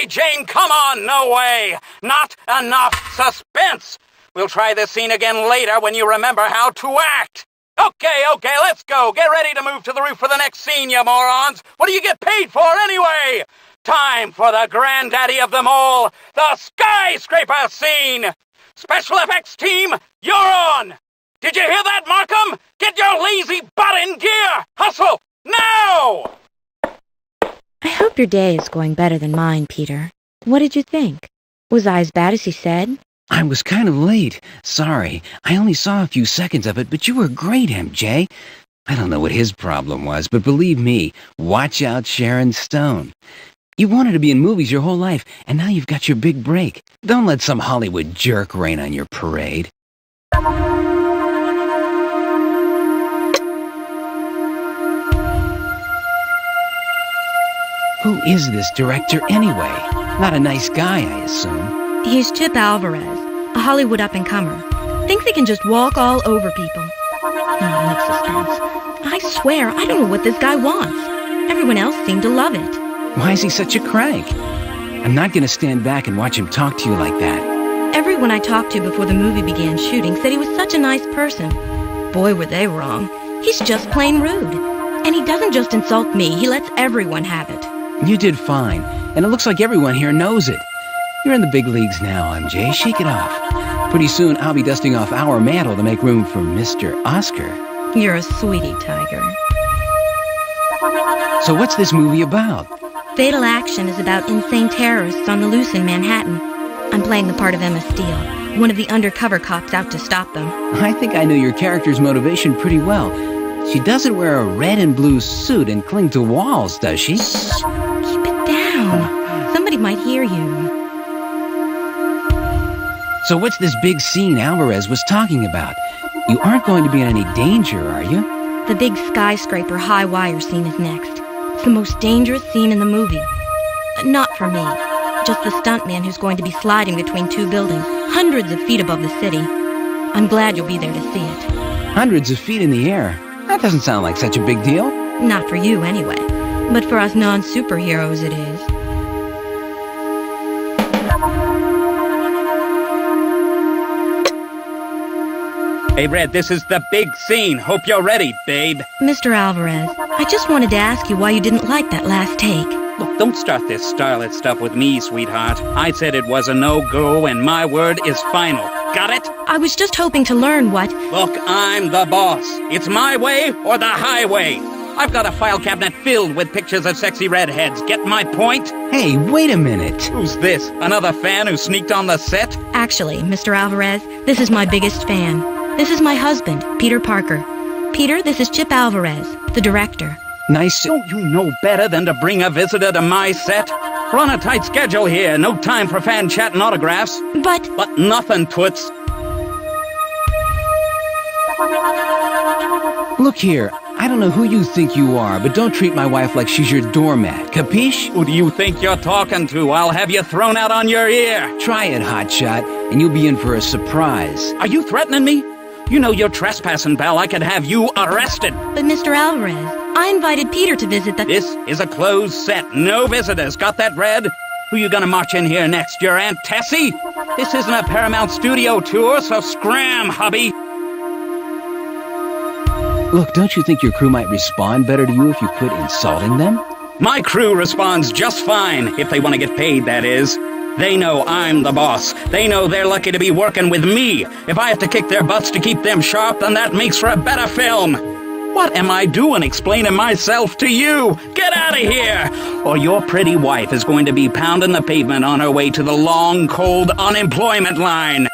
Mary Jane, come on, no way! Not enough suspense! We'll try this scene again later when you remember how to act! Okay, let's go! Get ready to move to the roof for the next scene, you morons! What do you get paid for, anyway? Time for the granddaddy of them all, the skyscraper scene! Special effects team, you're on! Did you hear that, Markham? Get your lazy butt in gear! Hustle! Now! I hope your day is going better than mine, Peter. What did you think? Was I as bad as he said? I was kind of late. Sorry. I only saw a few seconds of it, but you were great, MJ. I don't know what his problem was, but believe me, watch out Sharon Stone. You wanted to be in movies your whole life, and now you've got your big break. Don't let some Hollywood jerk rain on your parade. Who is this director anyway? Not a nice guy, I assume. He's Chip Alvarez, a Hollywood up-and-comer. Thinks he can just walk all over people. Not enough suspense. I swear, I don't know what this guy wants. Everyone else seemed to love it. Why is he such a crank? I'm not going to stand back and watch him talk to you like that. Everyone I talked to before the movie began shooting said he was such a nice person. Boy, were they wrong. He's just plain rude. And he doesn't just insult me, he lets everyone have it. You did fine, and it looks like everyone here knows it. You're in the big leagues now, MJ. Shake it off. Pretty soon, I'll be dusting off our mantle to make room for Mr. Oscar. You're a sweetie, Tiger. So what's this movie about? Fatal Action is about insane terrorists on the loose in Manhattan. I'm playing the part of Emma Steele, one of the undercover cops out to stop them. I think I know your character's motivation pretty well. She doesn't wear a red and blue suit and cling to walls, does she? Shh! Keep it down. Somebody might hear you. So what's this big scene Alvarez was talking about? You aren't going to be in any danger, are you? The big skyscraper high wire scene is next. It's the most dangerous scene in the movie. Not for me. Just the stuntman who's going to be sliding between two buildings, hundreds of feet above the city. I'm glad you'll be there to see it. Hundreds of feet in the air? That doesn't sound like such a big deal. Not for you, anyway. But for us non-superheroes, it is. Hey, Red, this is the big scene. Hope you're ready, babe. Mr. Alvarez, I just wanted to ask you why you didn't like that last take. Look, don't start this starlet stuff with me, sweetheart. I said it was a no-go, and my word is final. Got it? I was just hoping to learn what... Look, I'm the boss. It's my way or the highway. I've got a file cabinet filled with pictures of sexy redheads. Get my point? Hey, wait a minute. Who's this? Another fan who sneaked on the set? Actually, Mr. Alvarez, this is my biggest fan. This is my husband, Peter Parker. Peter, this is Chip Alvarez, the director. Nice. Don't you know better than to bring a visitor to my set? We're on a tight schedule here. No time for fan chat and autographs. But nothing, Toots. Look here, I don't know who you think you are, but don't treat my wife like she's your doormat, capiche? Who do you think you're talking to? I'll have you thrown out on your ear. Try it, hotshot, and you'll be in for a surprise. Are you threatening me? You know you're trespassing, pal. I could have you arrested. But Mr. Alvarez, I invited Peter to visit the... This is a closed set. No visitors. Got that, Red? Who you gonna march in here next? Your Aunt Tessie? This isn't a Paramount Studio tour, so scram, hubby. Look, don't you think your crew might respond better to you if you quit insulting them? My crew responds just fine, if they want to get paid, that is. They know I'm the boss. They know they're lucky to be working with me. If I have to kick their butts to keep them sharp, then that makes for a better film. What am I doing explaining myself to you? Get out of here! Or your pretty wife is going to be pounding the pavement on her way to the long, cold unemployment line.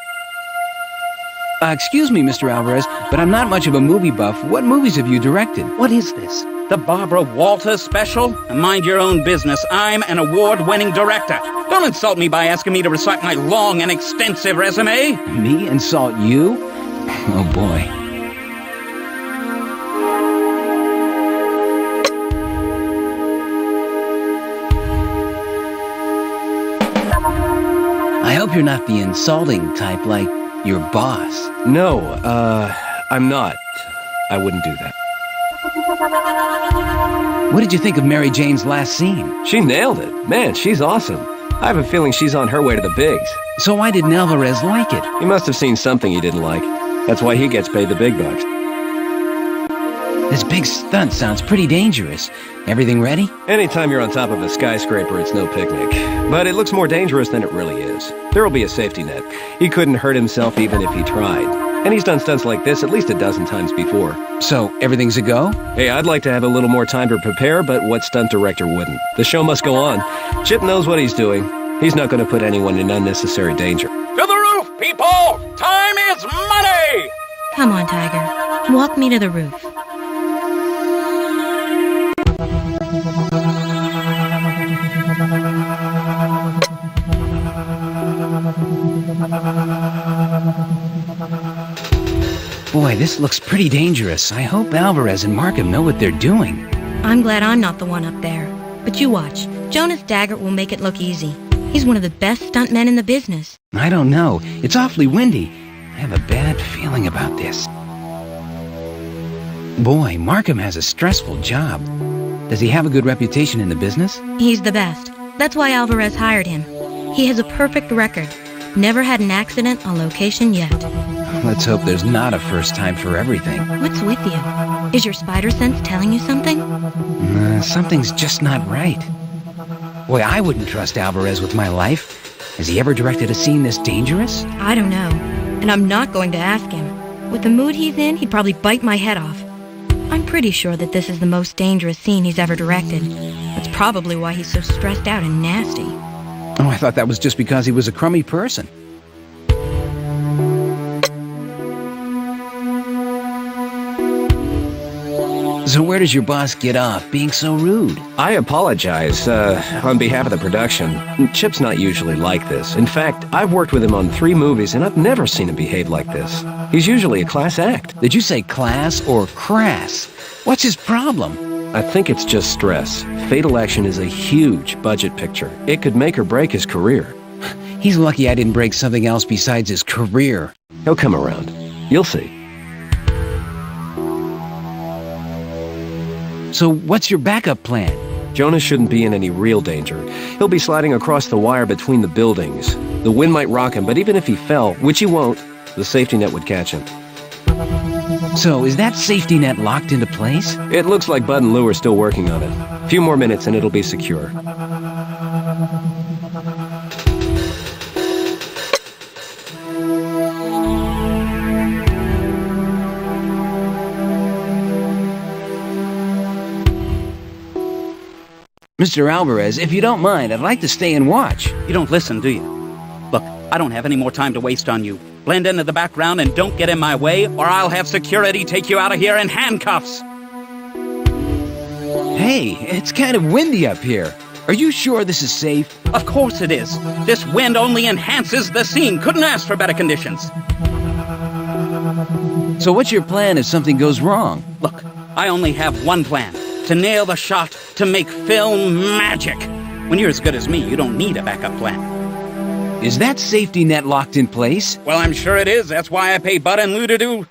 Excuse me, Mr. Alvarez, but I'm not much of a movie buff. What movies have you directed? What is this? The Barbara Walters special? Mind your own business. I'm an award-winning director. Don't insult me by asking me to recite my long and extensive resume. Me insult you? Oh, boy. I hope you're not the insulting type like your boss. No, I'm not. I wouldn't do that. What did you think of Mary Jane's last scene? She nailed it. Man, she's awesome. I have a feeling she's on her way to the bigs. So why didn't Alvarez like it? He must have seen something he didn't like. That's why he gets paid the big bucks. This big stunt sounds pretty dangerous. Everything ready? Anytime you're on top of a skyscraper, it's no picnic. But it looks more dangerous than it really is. There'll be a safety net. He couldn't hurt himself even if he tried. And he's done stunts like this at least a dozen times before. So, everything's a go? Hey, I'd like to have a little more time to prepare, but what stunt director wouldn't? The show must go on. Chip knows what he's doing. He's not going to put anyone in unnecessary danger. To the roof, people! Time is money! Come on, Tiger. Walk me to the roof. Boy, this looks pretty dangerous. I hope Alvarez and Markham know what they're doing. I'm glad I'm not the one up there. But you watch. Jonas Daggett will make it look easy. He's one of the best stuntmen in the business. I don't know. It's awfully windy. I have a bad feeling about this. Boy, Markham has a stressful job. Does he have a good reputation in the business? He's the best. That's why Alvarez hired him. He has a perfect record. Never had an accident on location yet. Let's hope there's not a first time for everything. What's with you? Is your spider sense telling you something? Something's just not right. Boy, I wouldn't trust Alvarez with my life. Has he ever directed a scene this dangerous? I don't know. And I'm not going to ask him. With the mood he's in, he'd probably bite my head off. I'm pretty sure that this is the most dangerous scene he's ever directed. That's probably why he's so stressed out and nasty. Oh, I thought that was just because he was a crummy person. So where does your boss get off being so rude? I apologize, on behalf of the production. Chip's not usually like this. In fact, I've worked with him on 3 movies, and I've never seen him behave like this. He's usually a class act. Did you say class or crass? What's his problem? I think it's just stress. Fatal Action is a huge budget picture. It could make or break his career. He's lucky I didn't break something else besides his career. He'll come around. You'll see. So what's your backup plan? Jonas shouldn't be in any real danger. He'll be sliding across the wire between the buildings. The wind might rock him, but even if he fell, which he won't, the safety net would catch him. So is that safety net locked into place? It looks like Bud and Lou are still working on it. A few more minutes and it'll be secure. Mr. Alvarez, if you don't mind, I'd like to stay and watch. You don't listen, do you? Look, I don't have any more time to waste on you. Blend into the background and don't get in my way, or I'll have security take you out of here in handcuffs. Hey, it's kind of windy up here. Are you sure this is safe? Of course it is. This wind only enhances the scene. Couldn't ask for better conditions. So what's your plan if something goes wrong? Look, I only have one plan. To nail the shot, to make film magic. When you're as good as me, you don't need a backup plan. Is that safety net locked in place? Well, I'm sure it is. That's why I pay Bud and Lou to do...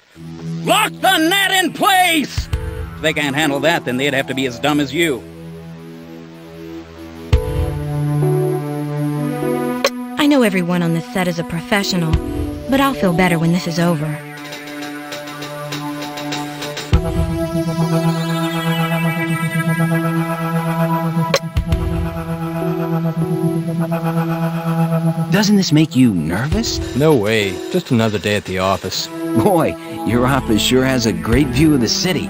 Lock the net in place! If they can't handle that, then they'd have to be as dumb as you. I know everyone on this set is a professional, but I'll feel better when this is over. Doesn't this make you nervous? No way. Just another day at the office. Boy, your office sure has a great view of the city.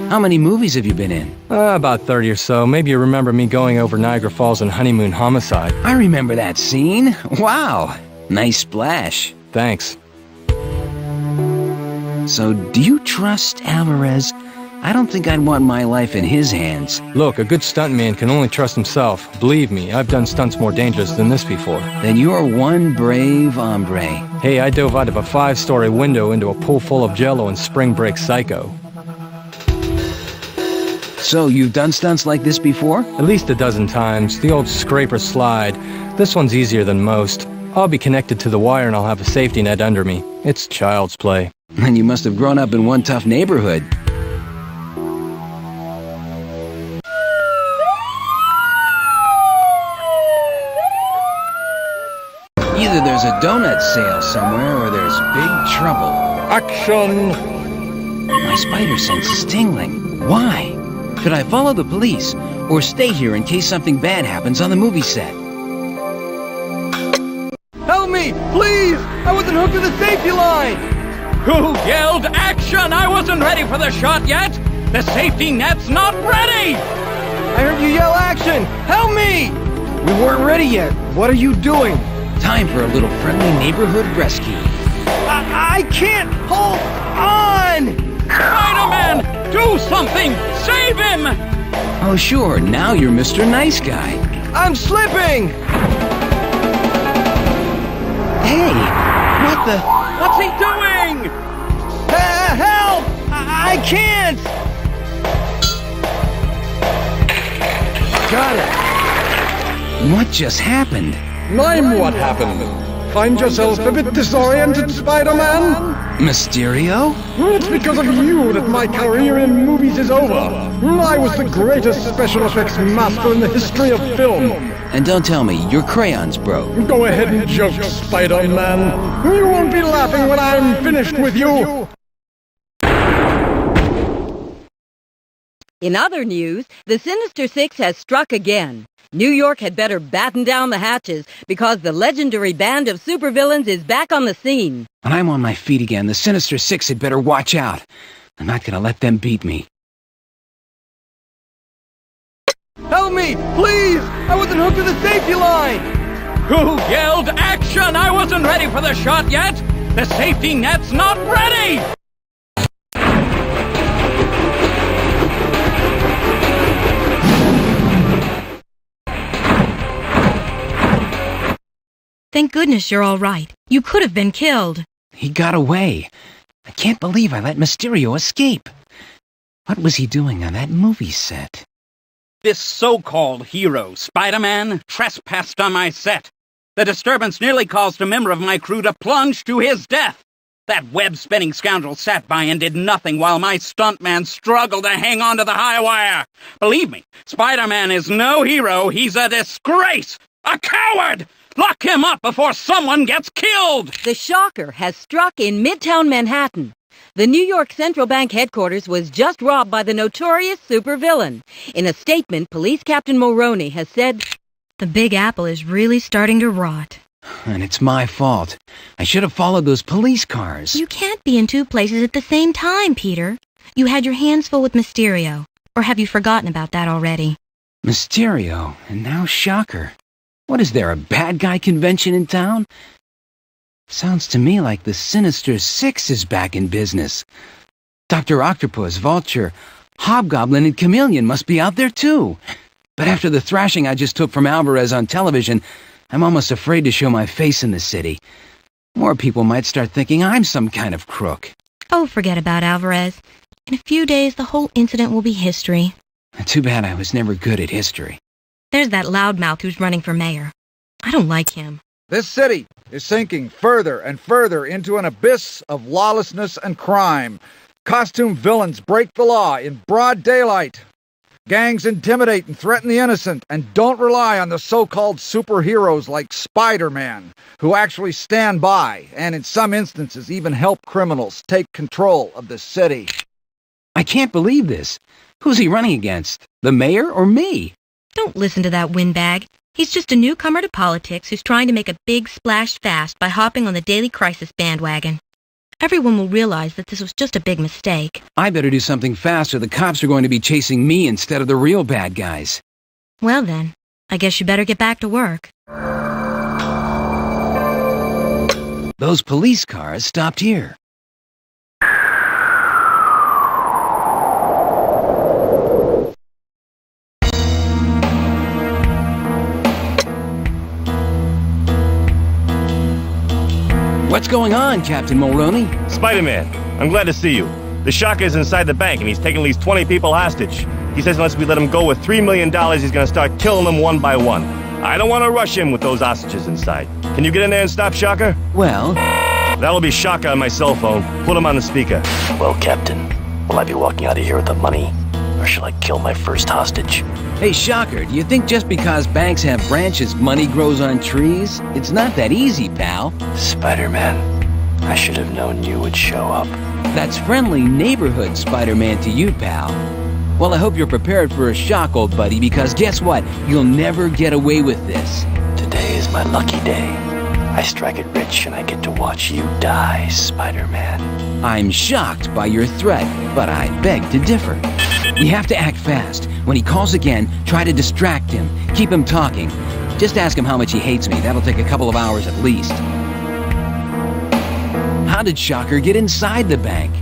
How many movies have you been in? About 30 or so. Maybe you remember me going over Niagara Falls and Honeymoon Homicide. I remember that scene. Wow, nice splash. Thanks. So, do you trust Alvarez? I don't think I'd want my life in his hands. Look, a good stuntman can only trust himself. Believe me, I've done stunts more dangerous than this before. Then you're one brave hombre. Hey, I dove out of a 5-story window into a pool full of Jell-O in Spring Break Psycho. So, you've done stunts like this before? At least a dozen times. The old scraper slide. This one's easier than most. I'll be connected to the wire and I'll have a safety net under me. It's child's play. And you must have grown up in one tough neighborhood. donut sale somewhere or there's big trouble. Action! My spider sense is tingling. Why? Should I follow the police or stay here in case something bad happens on the movie set? Help me! Please! I wasn't hooked to the safety line! Who yelled action? I wasn't ready for the shot yet! The safety net's not ready! I heard you yell action! Help me! We weren't ready yet. What are you doing? Time for a little friendly neighborhood rescue. I can't hold on! Spider-Man! Do something! Save him! Oh sure, now you're Mr. Nice Guy. I'm slipping! Hey, what the... What's he doing? Help! I can't! Got it. What just happened? Name what happened. Find yourself a bit disoriented, Spider-Man? Mysterio? It's because of you that my career in movies is over. I was the greatest special effects master in the history of film. And don't tell me, your crayons broke. Go ahead and joke, Spider-Man. You won't be laughing when I'm finished with you. In other news, the Sinister Six has struck again. New York had better batten down the hatches because the legendary band of supervillains is back on the scene. When I'm on my feet again, the Sinister Six had better watch out. I'm not gonna let them beat me. Help me! Please! I wasn't hooked to the safety line! Who yelled action? I wasn't ready for the shot yet! The safety net's not ready! Thank goodness you're all right. You could have been killed. He got away. I can't believe I let Mysterio escape. What was he doing on that movie set? This so-called hero, Spider-Man, trespassed on my set. The disturbance nearly caused a member of my crew to plunge to his death. That web-spinning scoundrel sat by and did nothing while my stuntman struggled to hang on to the high wire. Believe me, Spider-Man is no hero. He's a disgrace! A coward! Lock him up before someone gets killed! The shocker has struck in Midtown Manhattan. The New York Central Bank headquarters was just robbed by the notorious supervillain. In a statement, Police Captain Mulroney has said, The Big Apple is really starting to rot. And it's my fault. I should have followed those police cars. You can't be in two places at the same time, Peter. You had your hands full with Mysterio. Or have you forgotten about that already? Mysterio, and now Shocker. What is there, a bad guy convention in town? Sounds to me like the Sinister Six is back in business. Dr. Octopus, Vulture, Hobgoblin, and Chameleon must be out there too. But after the thrashing I just took from Alvarez on television, I'm almost afraid to show my face in the city. More people might start thinking I'm some kind of crook. Oh, forget about Alvarez. In a few days, the whole incident will be history. Too bad I was never good at history. There's that loudmouth who's running for mayor. I don't like him. This city is sinking further and further into an abyss of lawlessness and crime. Costume villains break the law in broad daylight. Gangs intimidate and threaten the innocent and don't rely on the so-called superheroes like Spider-Man, who actually stand by and in some instances even help criminals take control of the city. I can't believe this. Who's he running against? The mayor or me? Don't listen to that windbag. He's just a newcomer to politics who's trying to make a big splash fast by hopping on the daily crisis bandwagon. Everyone will realize that this was just a big mistake. I better do something fast or the cops are going to be chasing me instead of the real bad guys. Well then, I guess you better get back to work. Those police cars stopped here. What's going on, Captain Mulroney? Spider-Man, I'm glad to see you. The Shocker is inside the bank, and he's taking at least 20 people hostage. He says unless we let him go with $3 million, he's going to start killing them one by one. I don't want to rush him with those hostages inside. Can you get in there and stop Shocker? Well... That'll be Shocker on my cell phone. Put him on the speaker. Well, Captain, will I be walking out of here with the money? Or shall I kill my first hostage? Hey, Shocker, do you think just because banks have branches, money grows on trees? It's not that easy, pal. Spider-Man, I should have known you would show up. That's friendly neighborhood Spider-Man to you, pal. Well, I hope you're prepared for a shock, old buddy, because guess what? You'll never get away with this. Today is my lucky day. I strike it rich and I get to watch you die, Spider-Man. I'm shocked by your threat, but I beg to differ. We have to act fast. When he calls again, try to distract him. Keep him talking. Just ask him how much he hates me. That'll take a couple of hours at least. How did Shocker get inside the bank?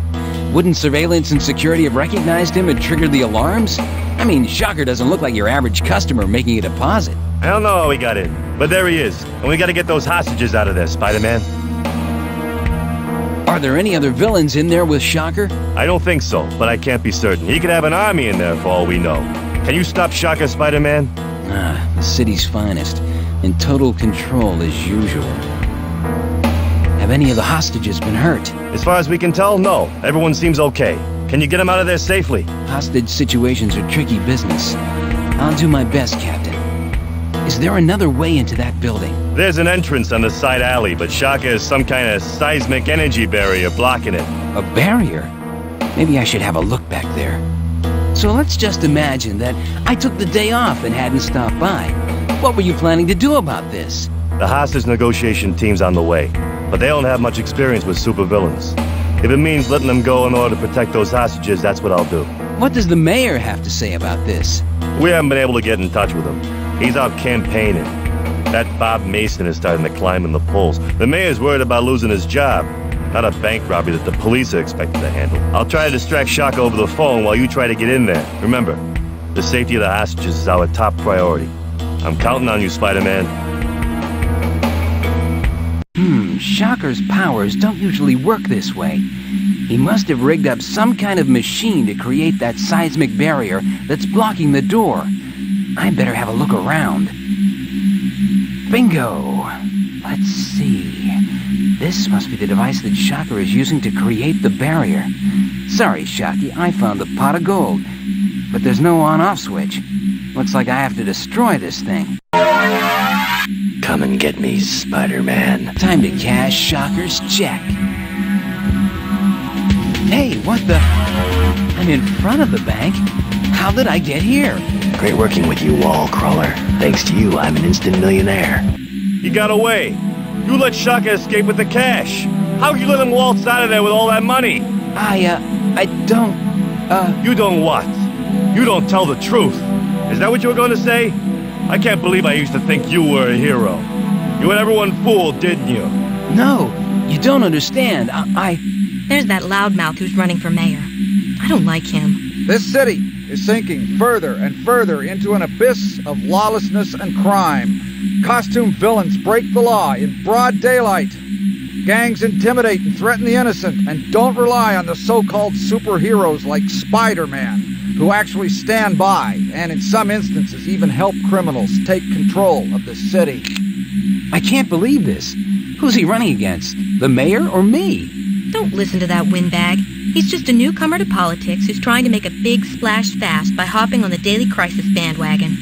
Wouldn't surveillance and security have recognized him and triggered the alarms? I mean, Shocker doesn't look like your average customer making a deposit. I don't know how he got in, but there he is. And we gotta get those hostages out of there, Spider-Man. Are there any other villains in there with Shocker? I don't think so, but I can't be certain. He could have an army in there for all we know. Can you stop Shocker, Spider-Man? Ah, the city's finest. In total control as usual. Have any of the hostages been hurt? As far as we can tell, no. Everyone seems okay. Can you get them out of there safely? Hostage situations are tricky business. I'll do my best, Captain. Is there another way into that building? There's an entrance on the side alley, but Shocker has some kind of seismic energy barrier blocking it. A barrier? Maybe I should have a look back there. So let's just imagine that I took the day off and hadn't stopped by. What were you planning to do about this? The hostage negotiation team's on the way, but they don't have much experience with supervillains. If it means letting them go in order to protect those hostages, that's what I'll do. What does the mayor have to say about this? We haven't been able to get in touch with him. He's out campaigning. That Bob Mason is starting to climb in the polls. The mayor's worried about losing his job. Not a bank robbery that the police are expected to handle. I'll try to distract Shocker over the phone while you try to get in there. Remember, the safety of the hostages is our top priority. I'm counting on you, Spider-Man. Shocker's powers don't usually work this way. He must have rigged up some kind of machine to create that seismic barrier that's blocking the door. I better have a look around. Bingo! Let's see. This must be the device that Shocker is using to create the barrier. Sorry, Shocky, I found the pot of gold. But there's no on-off switch. Looks like I have to destroy this thing. Come and get me, Spider-Man. Time to cash Shocker's check. Hey, what the? I'm in front of the bank. How did I get here? Great working with you, wall crawler. Thanks to you, I'm an instant millionaire. He got away. You let Shocker escape with the cash. How can you let him waltz out of there with all that money? I don't, You don't what? You don't tell the truth. Is that what you were going to say? I can't believe I used to think you were a hero. You had everyone fooled, didn't you? No, you don't understand. There's that loudmouth who's running for mayor. I don't like him. This city is sinking further and further into an abyss of lawlessness and crime. Costume villains break the law in broad daylight. Gangs intimidate and threaten the innocent, and don't rely on the so-called superheroes like Spider-Man, who actually stand by, and in some instances even help criminals take control of the city. I can't believe this. Who's he running against? The mayor or me? Don't listen to that windbag. He's just a newcomer to politics who's trying to make a big splash fast by hopping on the daily crisis bandwagon.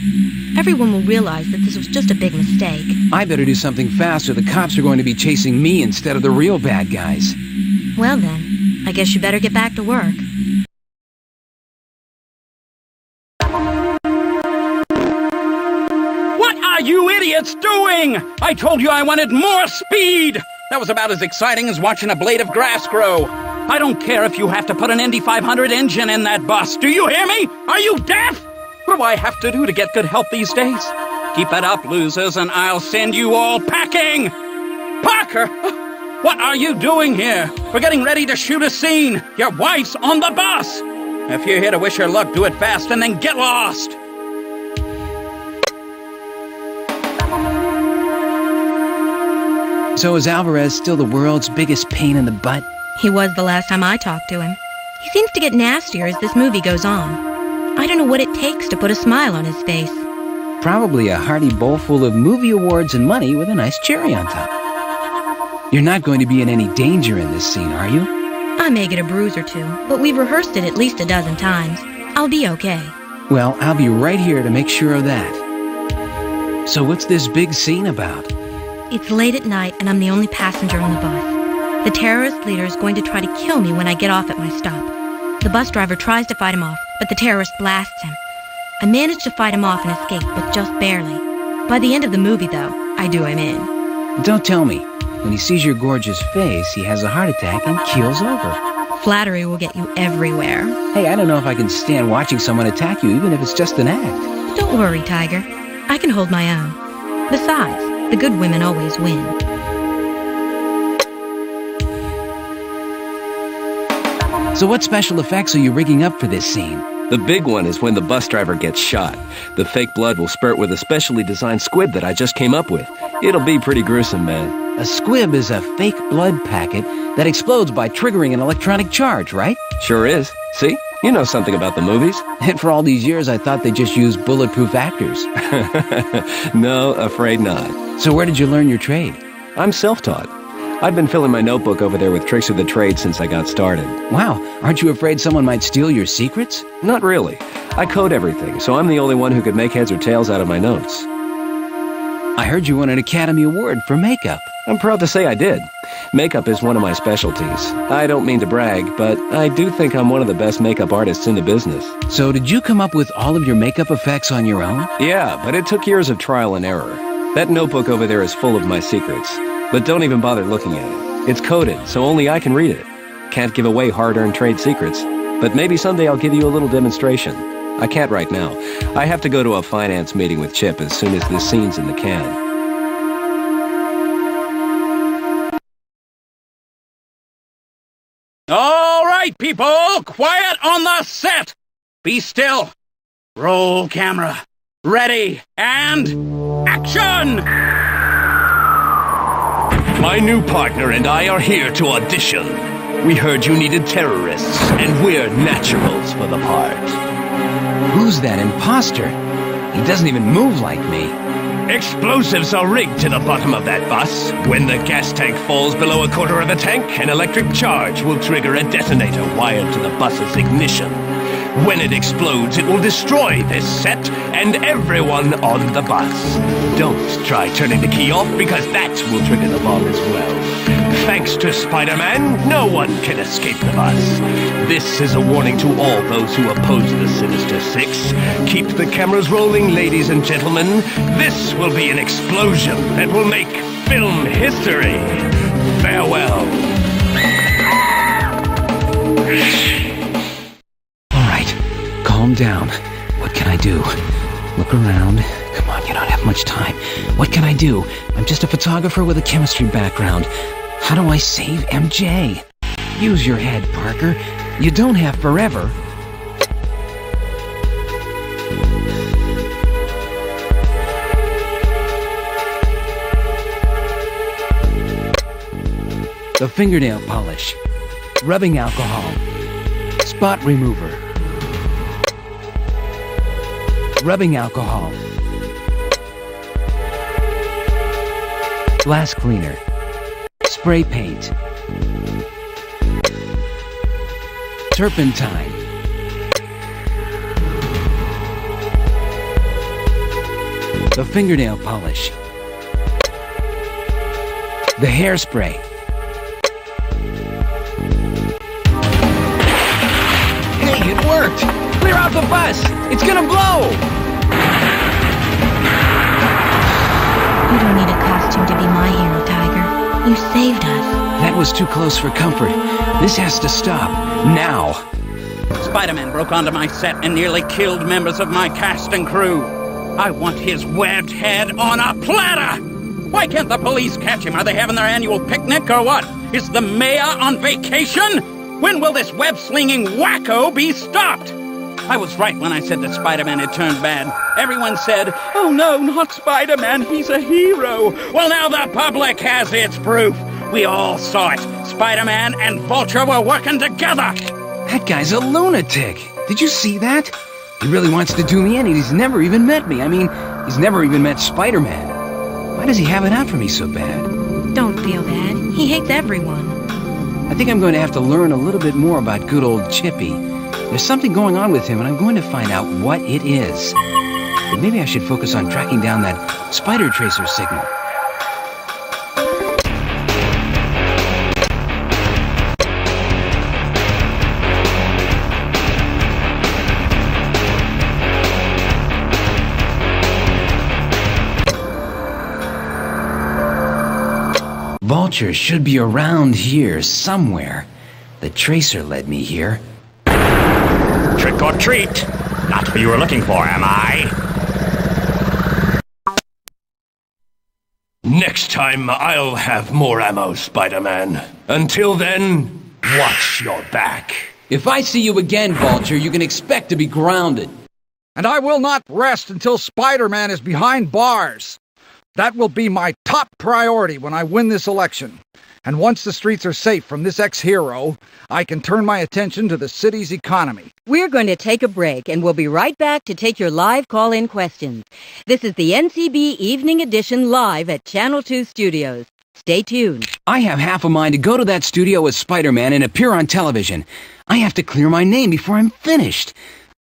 Everyone will realize that this was just a big mistake. I better do something fast or the cops are going to be chasing me instead of the real bad guys. Well then, I guess you better get back to work. What are you idiots doing? I told you I wanted more speed! That was about as exciting as watching a blade of grass grow. I don't care if you have to put an Indy 500 engine in that bus. Do you hear me? Are you deaf? What do I have to do to get good help these days? Keep it up, losers, and I'll send you all packing! Parker! What are you doing here? We're getting ready to shoot a scene. Your wife's on the bus! If you're here to wish her luck, do it fast and then get lost! So is Alvarez still the world's biggest pain in the butt? He was the last time I talked to him. He seems to get nastier as this movie goes on. I don't know what it takes to put a smile on his face. Probably a hearty bowl full of movie awards and money with a nice cherry on top. You're not going to be in any danger in this scene, are you? I may get a bruise or two, but we've rehearsed it at least a dozen times. I'll be okay. Well, I'll be right here to make sure of that. So what's this big scene about? It's late at night and I'm the only passenger on the bus. The terrorist leader is going to try to kill me when I get off at my stop. The bus driver tries to fight him off, but the terrorist blasts him. I manage to fight him off and escape, but just barely. By the end of the movie, though, I do him in. Don't tell me. When he sees your gorgeous face, he has a heart attack and keels over. Flattery will get you everywhere. Hey, I don't know if I can stand watching someone attack you, even if it's just an act. Don't worry, Tiger. I can hold my own. Besides, the good women always win. So what special effects are you rigging up for this scene? The big one is when the bus driver gets shot. The fake blood will spurt with a specially designed squib that I just came up with. It'll be pretty gruesome, man. A squib is a fake blood packet that explodes by triggering an electronic charge, right? Sure is. See? You know something about the movies. And for all these years, I thought they just used bulletproof actors. No, afraid not. So where did you learn your trade? I'm self-taught. I've been filling my notebook over there with tricks of the trade since I got started. Wow, aren't you afraid someone might steal your secrets? Not really. I code everything, so I'm the only one who could make heads or tails out of my notes. I heard you won an Academy Award for makeup. I'm proud to say I did. Makeup is one of my specialties. I don't mean to brag, but I do think I'm one of the best makeup artists in the business. So did you come up with all of your makeup effects on your own? Yeah, but it took years of trial and error. That notebook over there is full of my secrets. But don't even bother looking at it. It's coded, so only I can read it. Can't give away hard-earned trade secrets. But maybe someday I'll give you a little demonstration. I can't right now. I have to go to a finance meeting with Chip as soon as this scene's in the can. All right, people! Quiet on the set! Be still. Roll camera. Ready, and action! My new partner and I are here to audition. We heard you needed terrorists, and we're naturals for the part. Who's that imposter? He doesn't even move like me. Explosives are rigged to the bottom of that bus. When the gas tank falls below a quarter of a tank, an electric charge will trigger a detonator wired to the bus's ignition. When it explodes, it will destroy this set and everyone on the bus. Don't try turning the key off, because that will trigger the bomb as well. Thanks to Spider-Man, no one can escape the bus. This is a warning to all those who oppose the Sinister Six. Keep the cameras rolling, ladies and gentlemen. This will be an explosion that will make film history. Farewell. Calm down. What can I do? Look around. Come on, you don't have much time. What can I do? I'm just a photographer with a chemistry background. How do I save MJ? Use your head, Parker. You don't have forever. The fingernail polish. Rubbing alcohol. Spot remover. Rubbing alcohol. Glass cleaner. Spray paint. Turpentine. The fingernail polish. The hairspray. Hey, it worked! Clear out the bus! It's gonna blow! You don't need a costume to be my hero, Tiger. You saved us. That was too close for comfort. This has to stop. Now! Spider-Man broke onto my set and nearly killed members of my cast and crew. I want his webbed head on a platter! Why can't the police catch him? Are they having their annual picnic or what? Is the mayor on vacation? When will this web-slinging wacko be stopped? I was right when I said that Spider-Man had turned bad. Everyone said, "Oh no, not Spider-Man, he's a hero." Well, now the public has its proof. We all saw it. Spider-Man and Vulture were working together. That guy's a lunatic. Did you see that? He really wants to do me in, and he's never even met me. I mean, he's never even met Spider-Man. Why does he have it out for me so bad? Don't feel bad. He hates everyone. I think I'm going to have to learn a little bit more about good old Chippy. There's something going on with him, and I'm going to find out what it is. But maybe I should focus on tracking down that spider tracer signal. Vulture should be around here somewhere. The tracer led me here. Trick or treat. Not who you were looking for, am I? Next time, I'll have more ammo, Spider-Man. Until then, watch your back. If I see you again, Vulture, you can expect to be grounded. And I will not rest until Spider-Man is behind bars. That will be my top priority when I win this election. And once the streets are safe from this ex-hero, I can turn my attention to the city's economy. We're going to take a break, and we'll be right back to take your live call-in questions. This is the NCB Evening Edition live at Channel 2 Studios. Stay tuned. I have half a mind to go to that studio as Spider-Man and appear on television. I have to clear my name before I'm finished.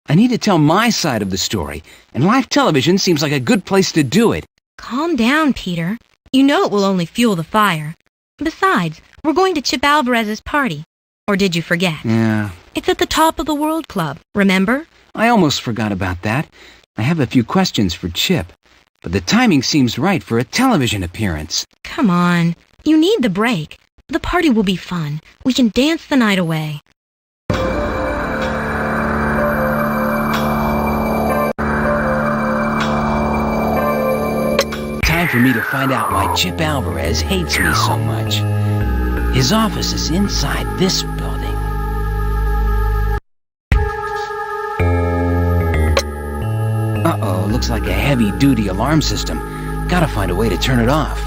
I need to tell my side of the story, and live television seems like a good place to do it. Calm down, Peter. You know it will only fuel the fire. Besides, we're going to Chip Alvarez's party. Or did you forget? Yeah. It's at the Top of the World Club, remember? I almost forgot about that. I have a few questions for Chip, but the timing seems right for a television appearance. Come on. You need the break. The party will be fun. We can dance the night away. Time for me to find out why Chip Alvarez hates me so much. His office is inside this building. Uh-oh, looks like a heavy-duty alarm system. Gotta find a way to turn it off.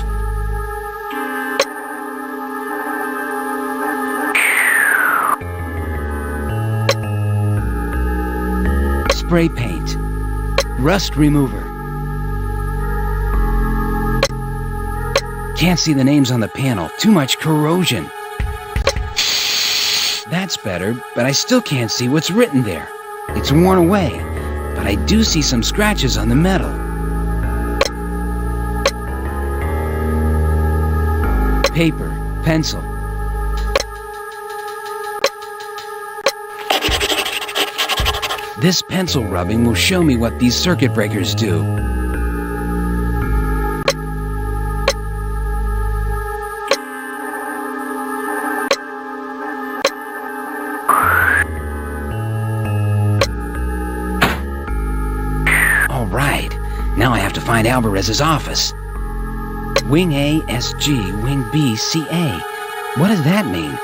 Spray paint. Rust remover. Can't see the names on the panel. Too much corrosion. That's better, but I still can't see what's written there. It's worn away, but I do see some scratches on the metal. Paper, pencil. This pencil rubbing will show me what these circuit breakers do. Now I have to find Alvarez's office. Wing A, SG, Wing B, CA. What does that mean?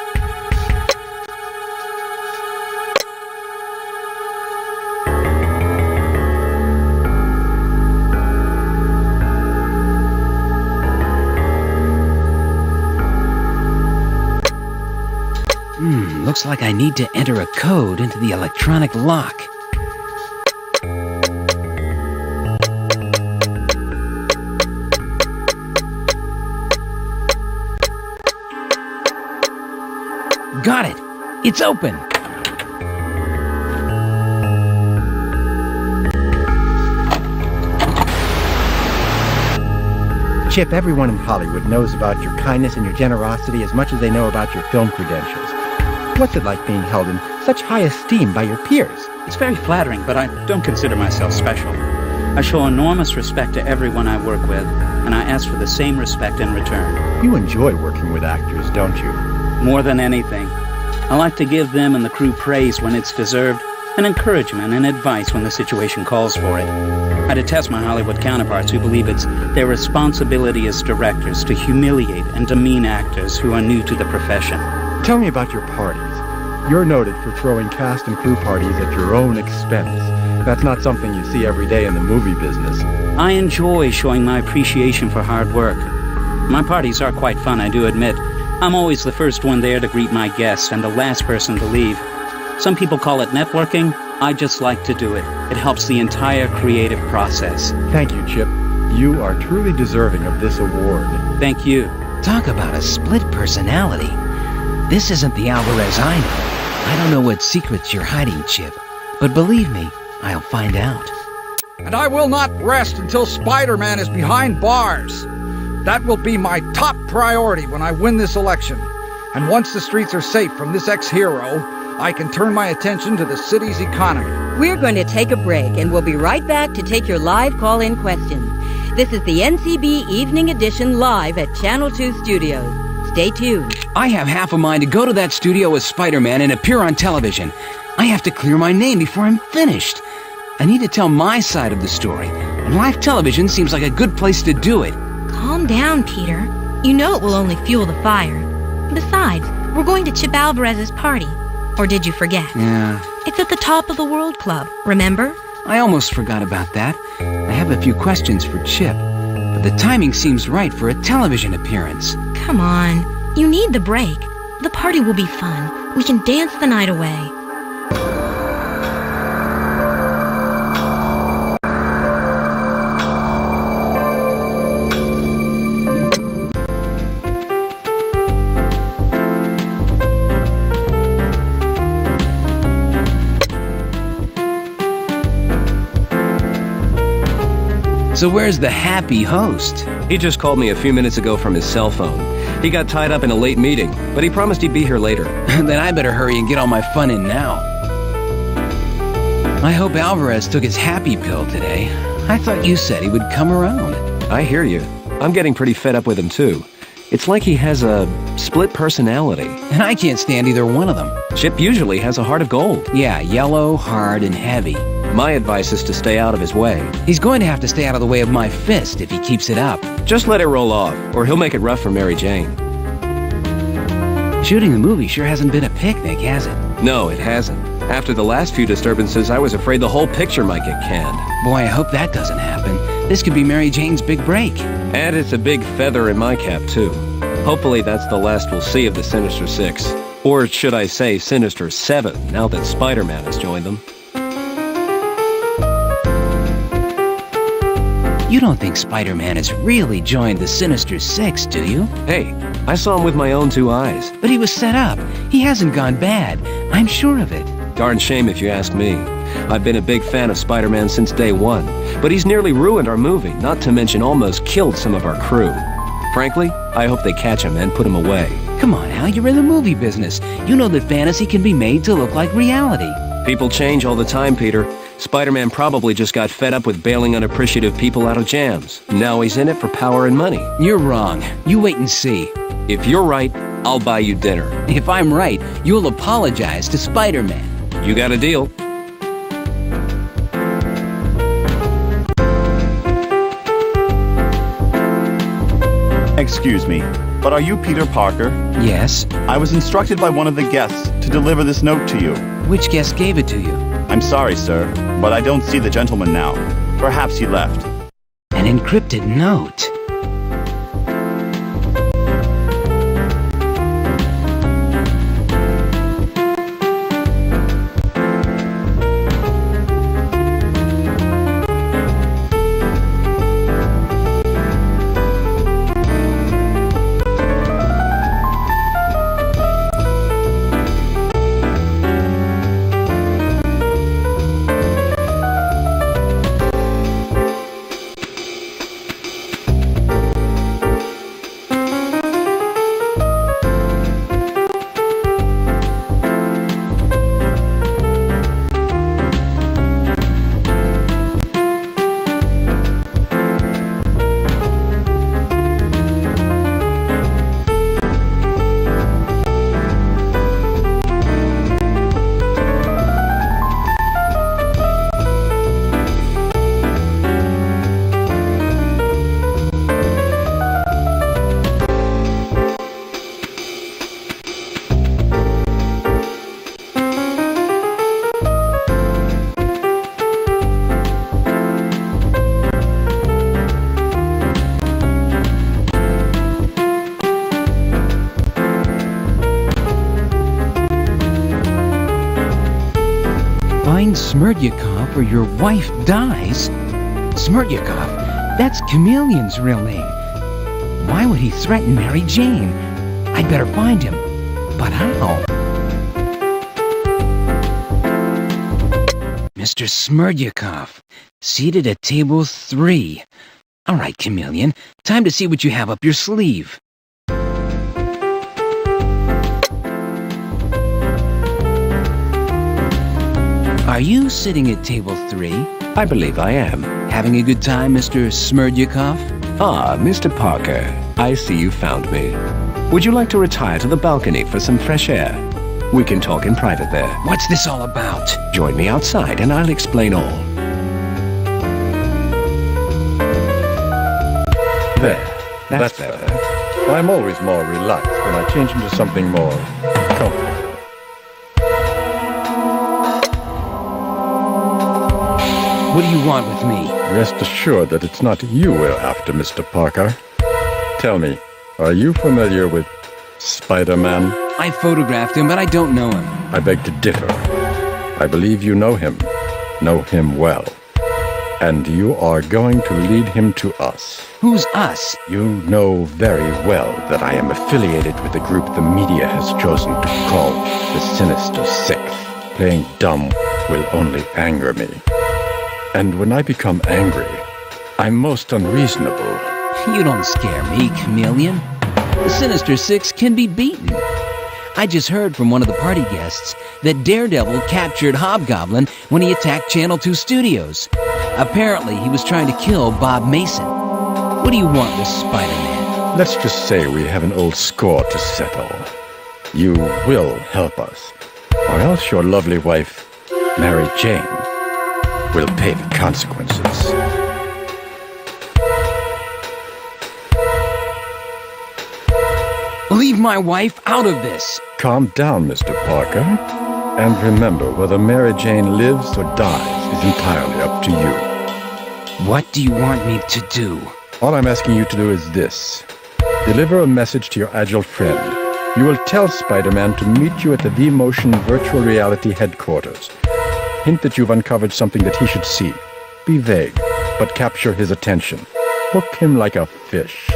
Looks like I need to enter a code into the electronic lock. Got it! It's open! Chip, everyone in Hollywood knows about your kindness and your generosity as much as they know about your film credentials. What's it like being held in such high esteem by your peers? It's very flattering, but I don't consider myself special. I show enormous respect to everyone I work with, and I ask for the same respect in return. You enjoy working with actors, don't you? More than anything. I like to give them and the crew praise when it's deserved, and encouragement and advice when the situation calls for it. I detest my Hollywood counterparts who believe it's their responsibility as directors to humiliate and demean actors who are new to the profession. Tell me about your parties. You're noted for throwing cast and crew parties at your own expense. That's not something you see every day in the movie business. I enjoy showing my appreciation for hard work. My parties are quite fun, I do admit. I'm always the first one there to greet my guests and the last person to leave. Some people call it networking. I just like to do it. It helps the entire creative process. Thank you, Chip. You are truly deserving of this award. Thank you. Talk about a split personality. This isn't the Alvarez I know. I don't know what secrets you're hiding, Chip, but believe me, I'll find out. And I will not rest until Spider-Man is behind bars. That will be my top priority when I win this election. And once the streets are safe from this ex-hero, I can turn my attention to the city's economy. We're going to take a break, and we'll be right back to take your live call-in questions. This is the NCB Evening Edition live at Channel 2 Studios. Stay tuned. I have half a mind to go to that studio as Spider-Man and appear on television. I have to clear my name before I'm finished. I need to tell my side of the story, and live television seems like a good place to do it. Calm down, Peter. You know it will only fuel the fire. Besides, we're going to Chip Alvarez's party. Or did you forget? Yeah. It's at the Top of the World Club, remember? I almost forgot about that. I have a few questions for Chip, but the timing seems right for a television appearance. Come on. You need the break. The party will be fun. We can dance the night away. So where's the happy host? He just called me a few minutes ago from his cell phone. He got tied up in a late meeting, but he promised he'd be here later. Then I better hurry and get all my fun in now. I hope Alvarez took his happy pill today. I thought you said he would come around. I hear you. I'm getting pretty fed up with him, too. It's like he has a split personality. And I can't stand either one of them. Chip usually has a heart of gold. Yeah, yellow, hard, and heavy. My advice is to stay out of his way. He's going to have to stay out of the way of my fist if he keeps it up. Just let it roll off, or he'll make it rough for Mary Jane. Shooting the movie sure hasn't been a picnic, has it? No, it hasn't. After the last few disturbances, I was afraid the whole picture might get canned. Boy, I hope that doesn't happen. This could be Mary Jane's big break. And it's a big feather in my cap, too. Hopefully that's the last we'll see of the Sinister Six. Or should I say Sinister Seven, now that Spider-Man has joined them. You don't think Spider-Man has really joined the Sinister Six, do you? Hey, I saw him with my own 2 eyes. But he was set up. He hasn't gone bad. I'm sure of it. Darn shame if you ask me. I've been a big fan of Spider-Man since day one, but he's nearly ruined our movie, not to mention almost killed some of our crew. Frankly, I hope they catch him and put him away. Come on, Al, you're in the movie business. You know that fantasy can be made to look like reality. People change all the time, Peter. Spider-Man probably just got fed up with bailing unappreciative people out of jams. Now he's in it for power and money. You're wrong. You wait and see. If you're right, I'll buy you dinner. If I'm right, you'll apologize to Spider-Man. You got a deal. Excuse me, but are you Peter Parker? Yes. I was instructed by one of the guests to deliver this note to you. Which guest gave it to you? I'm sorry, sir, but I don't see the gentleman now. Perhaps he left. An encrypted note. Find Smerdyakov or your wife dies? Smerdyakov, that's Chameleon's real name. Why would he threaten Mary Jane? I'd better find him. But how? Mr. Smerdyakov, seated at table 3. All right, Chameleon, time to see what you have up your sleeve. Are you sitting at table 3? I believe I am. Having a good time, Mr. Smerdyakov? Ah, Mr. Parker, I see you found me. Would you like to retire to the balcony for some fresh air? We can talk in private there. What's this all about? Join me outside and I'll explain all. There. That's better. I'm always more relaxed when I change into something more comfortable. What do you want with me? Rest assured that it's not you we're after, Mr. Parker. Tell me, are you familiar with Spider-Man? I photographed him, but I don't know him. I beg to differ. I believe you know him well. And you are going to lead him to us. Who's us? You know very well that I am affiliated with the group the media has chosen to call the Sinister Six. Playing dumb will only anger me. And when I become angry, I'm most unreasonable. You don't scare me, Chameleon. The Sinister Six can be beaten. I just heard from one of the party guests that Daredevil captured Hobgoblin when he attacked Channel 2 Studios. Apparently, he was trying to kill Bob Mason. What do you want with Spider-Man? Let's just say we have an old score to settle. You will help us, or else your lovely wife, Mary Jane, will pay the consequences. Leave my wife out of this. Calm down, Mr. Parker. And remember, whether Mary Jane lives or dies is entirely up to you. What do you want me to do? All I'm asking you to do is this. Deliver a message to your agile friend. You will tell Spider-Man to meet you at the V-Motion virtual reality headquarters. Hint that you've uncovered something that he should see. Be vague, but capture his attention. Hook him like a fish.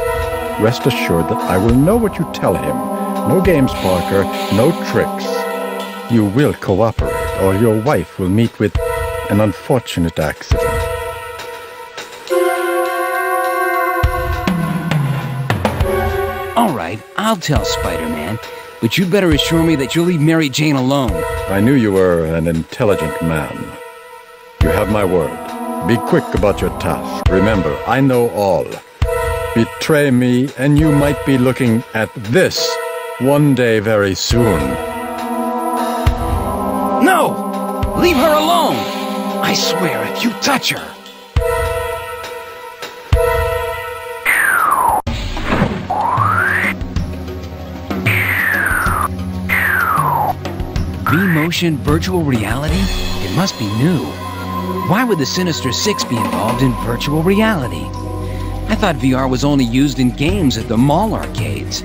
Rest assured that I will know what you tell him. No games, Parker. No tricks. You will cooperate, or your wife will meet with an unfortunate accident. All right, I'll tell Spider-Man, but you better assure me that you'll leave Mary Jane alone. I knew you were an intelligent man. You have my word. Be quick about your task. Remember, I know all. Betray me, and you might be looking at this one day very soon. No! Leave her alone! I swear, if you touch her... V-Motion virtual reality? It must be new. Why would the Sinister Six be involved in virtual reality? I thought VR was only used in games at the mall arcades.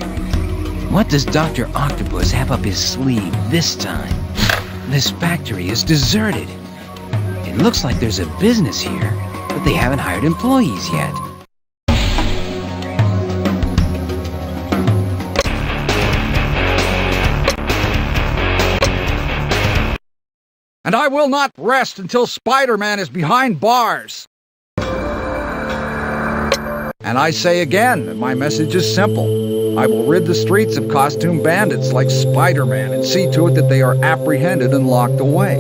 What does Dr. Octopus have up his sleeve this time? This factory is deserted. It looks like there's a business here, but they haven't hired employees yet. And I will not rest until Spider-Man is behind bars. And I say again that my message is simple. I will rid the streets of costume bandits like Spider-Man and see to it that they are apprehended and locked away.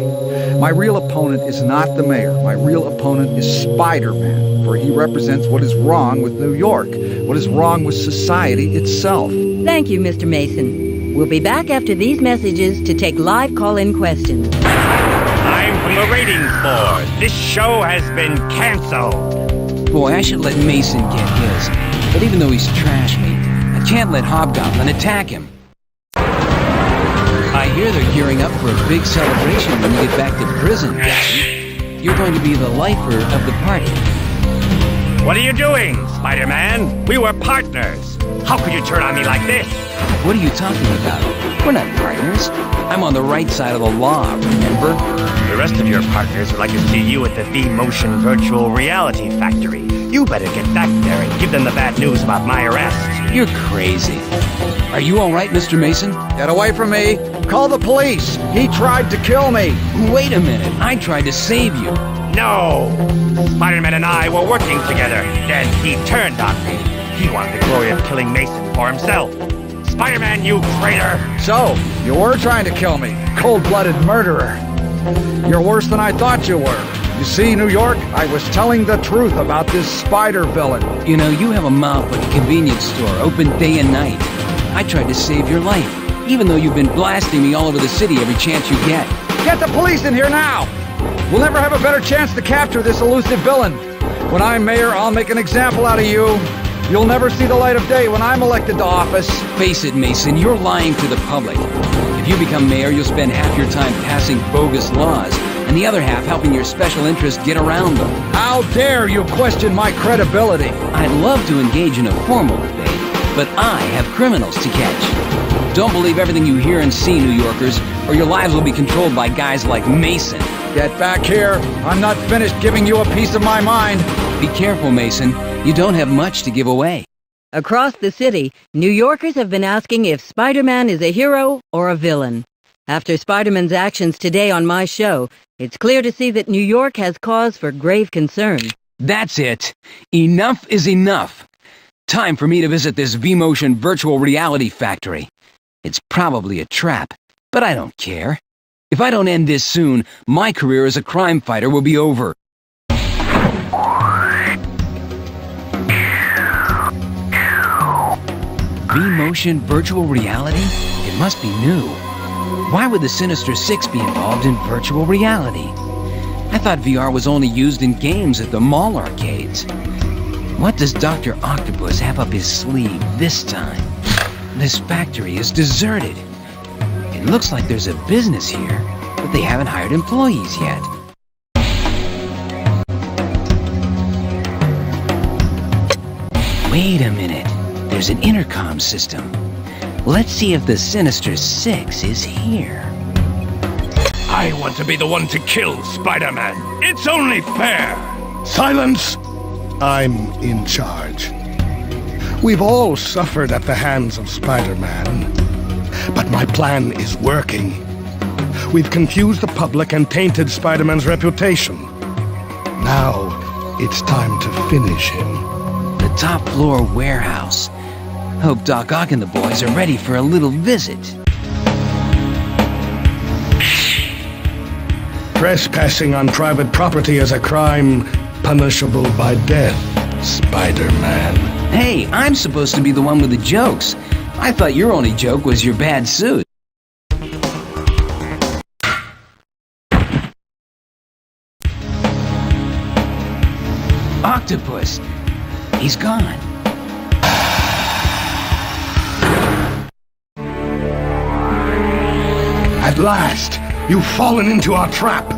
My real opponent is not the mayor. My real opponent is Spider-Man, for he represents what is wrong with New York, what is wrong with society itself. Thank you, Mr. Mason. We'll be back after these messages to take live call-in questions. I'm from the ratings board. This show has been canceled. Boy, I should let Mason get his. But even though he's trashed me, I can't let Hobgoblin attack him. I hear they're gearing up for a big celebration when you get back to prison, Daddy. You're going to be the lifer of the party. What are you doing, Spider-Man? We were partners. How could you turn on me like this? What are you talking about? We're not partners. I'm on the right side of the law, remember? The rest of your partners would like to see you at the V-Motion virtual reality factory. You better get back there and give them the bad news about my arrest. You're crazy. Are you all right, Mr. Mason? Get away from me. Call the police. He tried to kill me. Wait a minute. I tried to save you. No! Spider-Man and I were working together. Then he turned on me. He wanted the glory of killing Mason for himself. Spider-Man, you traitor! So, you were trying to kill me. Cold-blooded murderer. You're worse than I thought you were. You see, New York, I was telling the truth about this spider villain. You know, you have a mouth like a convenience store, open day and night. I tried to save your life, even though you've been blasting me all over the city every chance you get. Get the police in here now! We'll never have a better chance to capture this elusive villain. When I'm mayor, I'll make an example out of you. You'll never see the light of day when I'm elected to office. Face it, Mason, you're lying to the public. If you become mayor, you'll spend half your time passing bogus laws, and the other half helping your special interests get around them. How dare you question my credibility? I'd love to engage in a formal debate, but I have criminals to catch. Don't believe everything you hear and see, New Yorkers, or your lives will be controlled by guys like Mason. Get back here. I'm not finished giving you a piece of my mind. Be careful, Mason. You don't have much to give away. Across the city, New Yorkers have been asking if Spider-Man is a hero or a villain. After Spider-Man's actions today on my show, it's clear to see that New York has cause for grave concern. That's it. Enough is enough. Time for me to visit this V-Motion virtual reality factory. It's probably a trap, but I don't care. If I don't end this soon, my career as a crime fighter will be over. V-Motion virtual reality? It must be new. Why would the Sinister Six be involved in virtual reality? I thought VR was only used in games at the mall arcades. What does Dr. Octopus have up his sleeve this time? This factory is deserted. It looks like there's a business here, but they haven't hired employees yet. Wait a minute. There's an intercom system. Let's see if the Sinister Six is here. I want to be the one to kill Spider-Man. It's only fair. Silence! I'm in charge. We've all suffered at the hands of Spider-Man, but my plan is working. We've confused the public and tainted Spider-Man's reputation. Now, it's time to finish him. The top floor warehouse. Hope Doc Ock and the boys are ready for a little visit. Trespassing on private property is a crime punishable by death, Spider-Man. Hey, I'm supposed to be the one with the jokes. I thought your only joke was your bad suit. Octopus. He's gone. At last, you've fallen into our trap.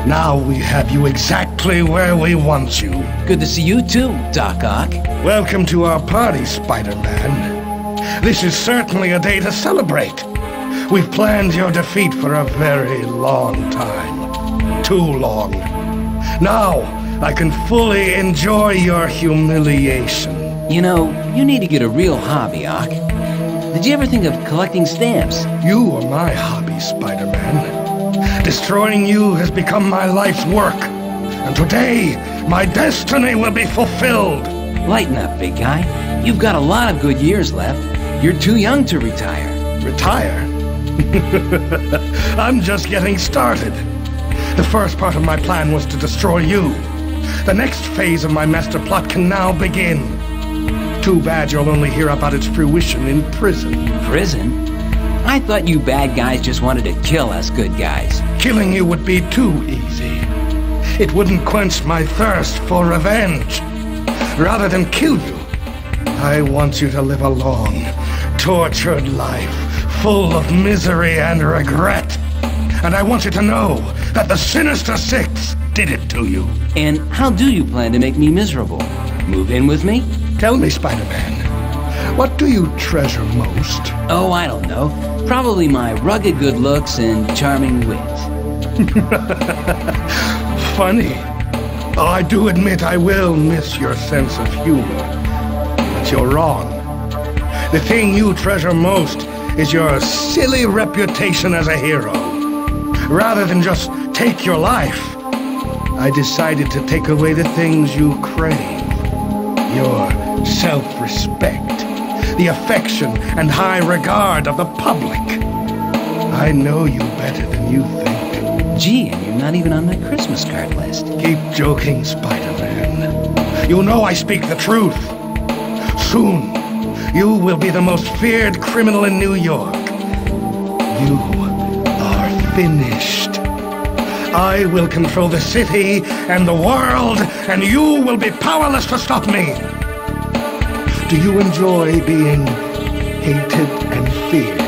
Now we have you exactly where we want you. Good to see you too, Doc Ock. Welcome to our party, Spider-Man. This is certainly a day to celebrate. We've planned your defeat for a very long time. Too long. Now, I can fully enjoy your humiliation. You know, you need to get a real hobby, Ock. Did you ever think of collecting stamps? You are my hobby, Spider-Man. Destroying you has become my life's work. And today, my destiny will be fulfilled. Lighten up, big guy. You've got a lot of good years left. You're too young to retire. Retire? I'm just getting started. The first part of my plan was to destroy you. The next phase of my master plot can now begin. Too bad you'll only hear about its fruition in prison. Prison? I thought you bad guys just wanted to kill us good guys. Killing you would be too easy. It wouldn't quench my thirst for revenge. Rather than kill you, I want you to live a long, tortured life, full of misery and regret. And I want you to know that the Sinister Six did it to you. And how do you plan to make me miserable? Move in with me? Tell me, Spider-Man, what do you treasure most? Oh, I don't know. Probably my rugged good looks and charming wit. Funny. Oh, I do admit I will miss your sense of humor. But you're wrong. The thing you treasure most is your silly reputation as a hero. Rather than just take your life, I decided to take away the things you crave. Your self-respect, the affection and high regard of the public. I know you better than you think. Gee, and you're not even on my Christmas card list. Keep joking, Spider-Man. You know I speak the truth. Soon, you will be the most feared criminal in New York. You are finished. I will control the city and the world, and you will be powerless to stop me. Do you enjoy being hated and feared?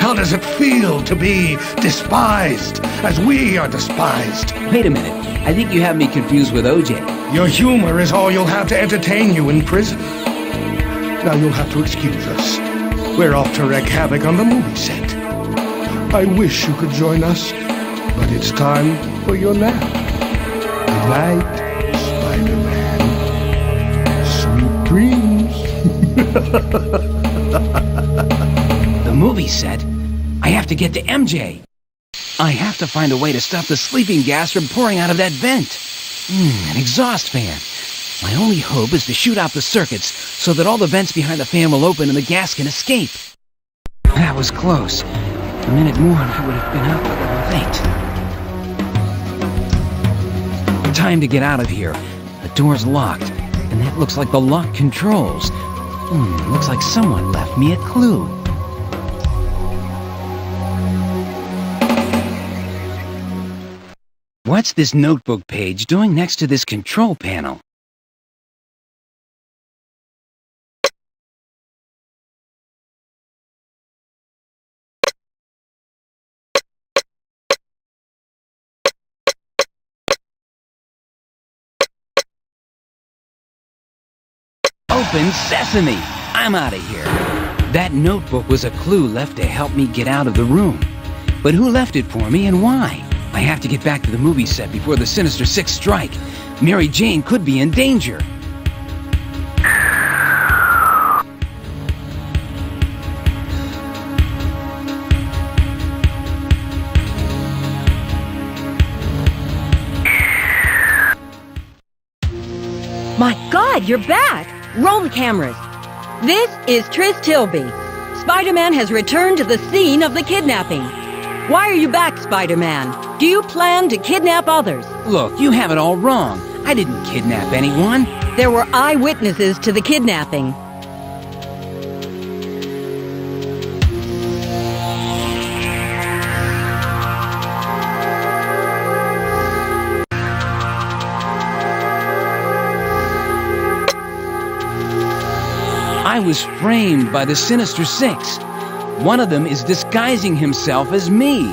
How does it feel to be despised as we are despised? Wait a minute. I think you have me confused with OJ. Your humor is all you'll have to entertain you in prison. Now you'll have to excuse us. We're off to wreak havoc on the movie set. I wish you could join us, but it's time for your nap. Good night, Spider-Man. Sweet dreams. The movie set? I have to get to MJ. I have to find a way to stop the sleeping gas from pouring out of that vent. An exhaust fan. My only hope is to shoot out the circuits so that all the vents behind the fan will open and the gas can escape. That was close. A minute more and I would have been out late. Time to get out of here. The door's locked, and that looks like the lock controls. Looks like someone left me a clue. What's this notebook page doing next to this control panel? Open sesame! I'm out of here. That notebook was a clue left to help me get out of the room. But who left it for me and why? I have to get back to the movie set before the Sinister Six strike. Mary Jane could be in danger. My God, you're back! Roll the cameras. This is Tris Tilby. Spider-Man has returned to the scene of the kidnapping. Why are you back, Spider-Man? Do you plan to kidnap others? Look, you have it all wrong. I didn't kidnap anyone. There were eyewitnesses to the kidnapping. I was framed by the Sinister Six. One of them is disguising himself as me.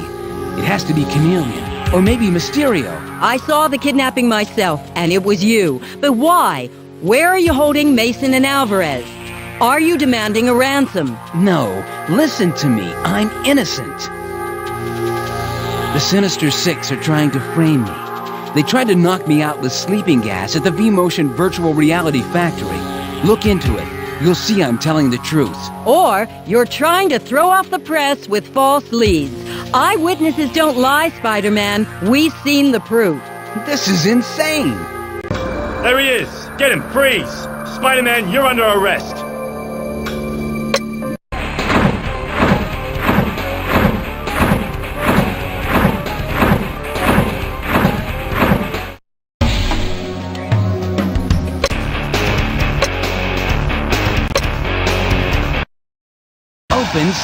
It has to be Chameleon, or maybe Mysterio. I saw the kidnapping myself, and it was you. But why? Where are you holding Mason and Alvarez? Are you demanding a ransom? No, listen to me. I'm innocent. The Sinister Six are trying to frame me. They tried to knock me out with sleeping gas at the V-Motion Virtual Reality Factory. Look into it. You'll see I'm telling the truth. Or you're trying to throw off the press with false leads. Eyewitnesses don't lie, Spider-Man. We've seen the proof. This is insane. There he is. Get him. Freeze. Spider-Man, you're under arrest. Opens.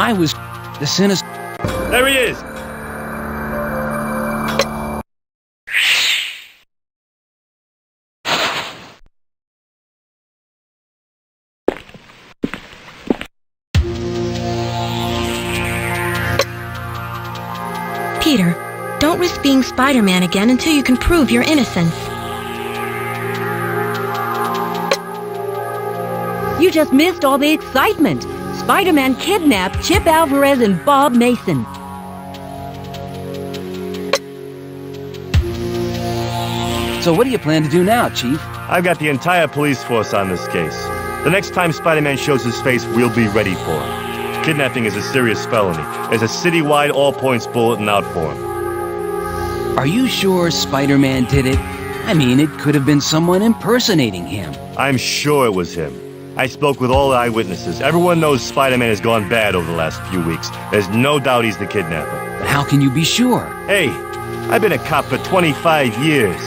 I was the Sinister. There he is. Peter, don't risk being Spider-Man again until you can prove your innocence. You just missed all the excitement. Spider-Man kidnapped Chip Alvarez and Bob Mason. So what do you plan to do now, Chief? I've got the entire police force on this case. The next time Spider-Man shows his face, we'll be ready for him. Kidnapping is a serious felony. There's a citywide all-points bulletin out for him. Are you sure Spider-Man did it? I mean, it could have been someone impersonating him. I'm sure it was him. I spoke with all the eyewitnesses. Everyone knows Spider-Man has gone bad over the last few weeks. There's no doubt he's the kidnapper. But how can you be sure? Hey, I've been a cop for 25 years.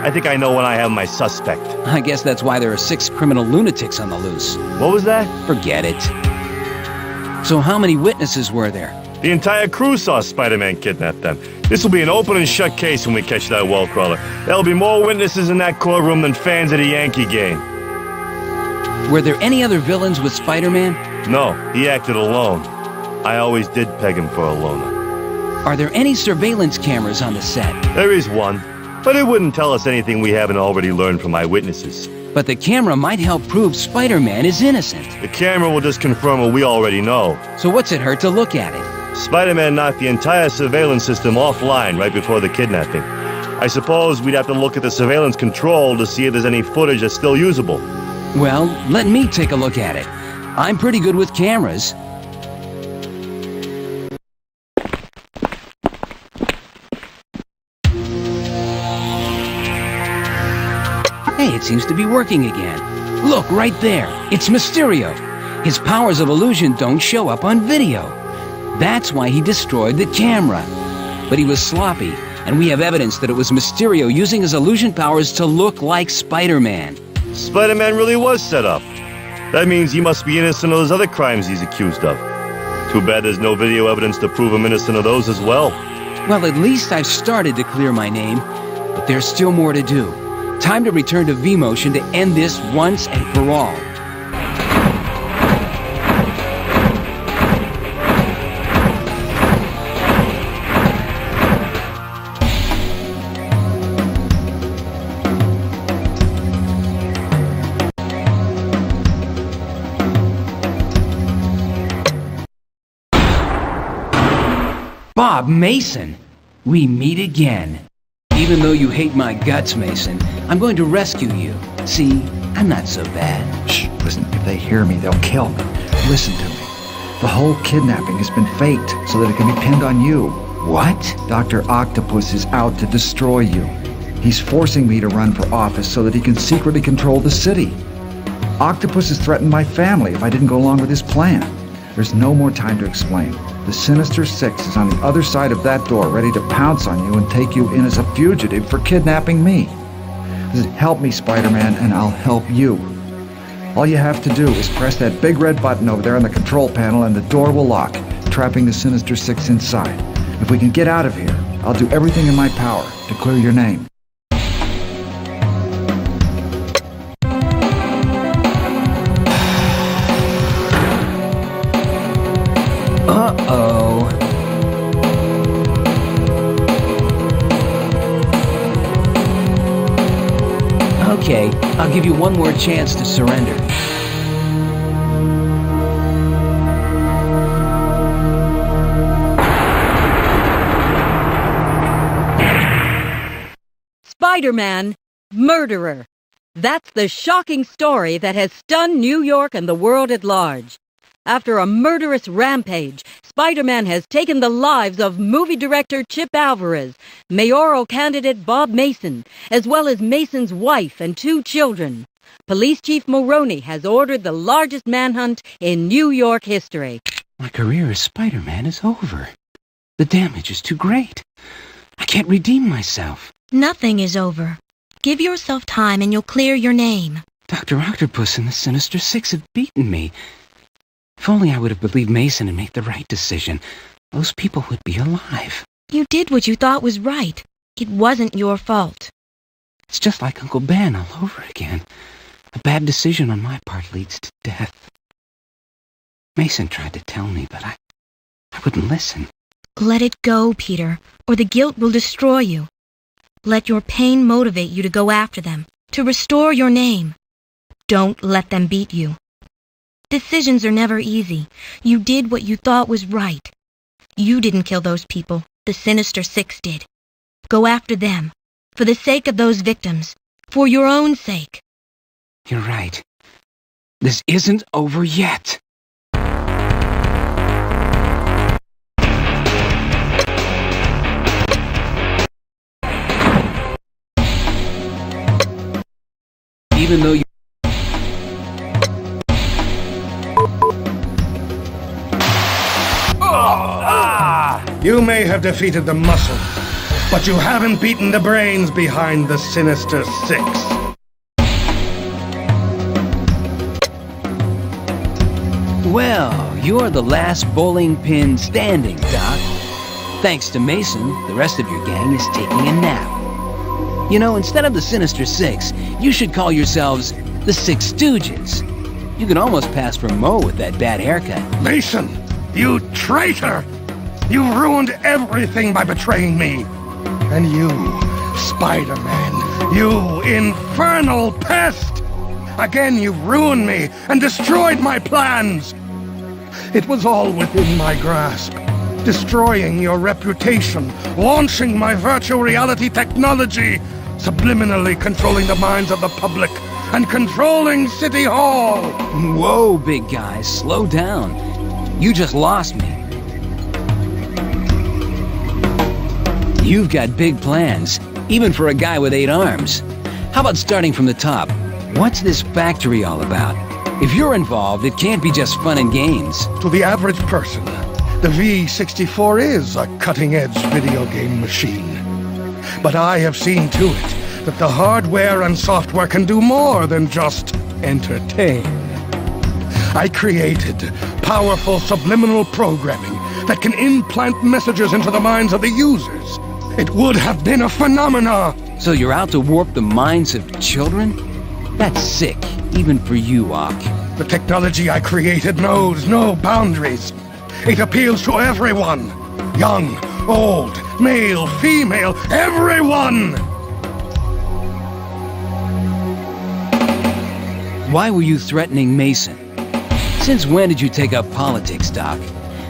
I think I know when I have my suspect. I guess that's why there are 6 criminal lunatics on the loose. What was that? Forget it. So how many witnesses were there? The entire crew saw Spider-Man kidnap them. This will be an open and shut case when we catch that wall crawler. There'll be more witnesses in that courtroom than fans at a Yankee game. Were there any other villains with Spider-Man? No, he acted alone. I always did peg him for a loner. Are there any surveillance cameras on the set? There is one, but it wouldn't tell us anything we haven't already learned from eyewitnesses. But the camera might help prove Spider-Man is innocent. The camera will just confirm what we already know. So what's it hurt to look at it? Spider-Man knocked the entire surveillance system offline right before the kidnapping. I suppose we'd have to look at the surveillance control to see if there's any footage that's still usable. Well, let me take a look at it. I'm pretty good with cameras. Hey, it seems to be working again. Look, right there. It's Mysterio. His powers of illusion don't show up on video. That's why he destroyed the camera. But he was sloppy, and we have evidence that it was Mysterio using his illusion powers to look like Spider-Man. Spider-Man really was set up. That means he must be innocent of those other crimes he's accused of. Too bad there's no video evidence to prove him innocent of those as well. Well, at least I've started to clear my name, but there's still more to do. Time to return to V-Motion to end this once and for all. Bob Mason, we meet again. Even though you hate my guts, Mason, I'm going to rescue you. See, I'm not so bad. Shh, listen, if they hear me, they'll kill me. Listen to me. The whole kidnapping has been faked so that it can be pinned on you. What? Dr. Octopus is out to destroy you. He's forcing me to run for office so that he can secretly control the city. Octopus has threatened my family if I didn't go along with his plan. There's no more time to explain. The Sinister Six is on the other side of that door, ready to pounce on you and take you in as a fugitive for kidnapping me. Help me, Spider-Man, and I'll help you. All you have to do is press that big red button over there on the control panel and the door will lock, trapping the Sinister Six inside. If we can get out of here, I'll do everything in my power to clear your name. Uh-oh. Okay, I'll give you one more chance to surrender. Spider-Man, murderer. That's the shocking story that has stunned New York and the world at large. After a murderous rampage, Spider-Man has taken the lives of movie director Chip Alvarez, mayoral candidate Bob Mason, as well as Mason's wife and 2 children. Police Chief Mulroney has ordered the largest manhunt in New York history. My career as Spider-Man is over. The damage is too great. I can't redeem myself. Nothing is over. Give yourself time and you'll clear your name. Dr. Octopus and the Sinister Six have beaten me. If only I would have believed Mason and made the right decision, those people would be alive. You did what you thought was right. It wasn't your fault. It's just like Uncle Ben all over again. A bad decision on my part leads to death. Mason tried to tell me, but I wouldn't listen. Let it go, Peter, or the guilt will destroy you. Let your pain motivate you to go after them, to restore your name. Don't let them beat you. Decisions are never easy. You did what you thought was right. You didn't kill those people. The Sinister Six did. Go after them. For the sake of those victims. For your own sake. You're right. This isn't over yet. Even though you... You may have defeated the muscle, but you haven't beaten the brains behind the Sinister Six. Well, you're the last bowling pin standing, Doc. Thanks to Mason, the rest of your gang is taking a nap. You know, instead of the Sinister Six, you should call yourselves the Six Stooges. You can almost pass for Moe with that bad haircut. Mason, you traitor! You ruined everything by betraying me. And you, Spider-Man, you infernal pest! Again, you've ruined me and destroyed my plans. It was all within my grasp. Destroying your reputation, launching my virtual reality technology, subliminally controlling the minds of the public, and controlling City Hall. Whoa, big guy, slow down. You just lost me. You've got big plans, even for a guy with 8 arms. How about starting from the top? What's this factory all about? If you're involved, it can't be just fun and games. To the average person, the V64 is a cutting-edge video game machine. But I have seen to it that the hardware and software can do more than just entertain. I created powerful subliminal programming that can implant messages into the minds of the users. It would have been a phenomenon. So you're out to warp the minds of children? That's sick, even for you, Ock. The technology I created knows no boundaries. It appeals to everyone. Young, old, male, female, everyone! Why were you threatening Mason? Since when did you take up politics, Doc?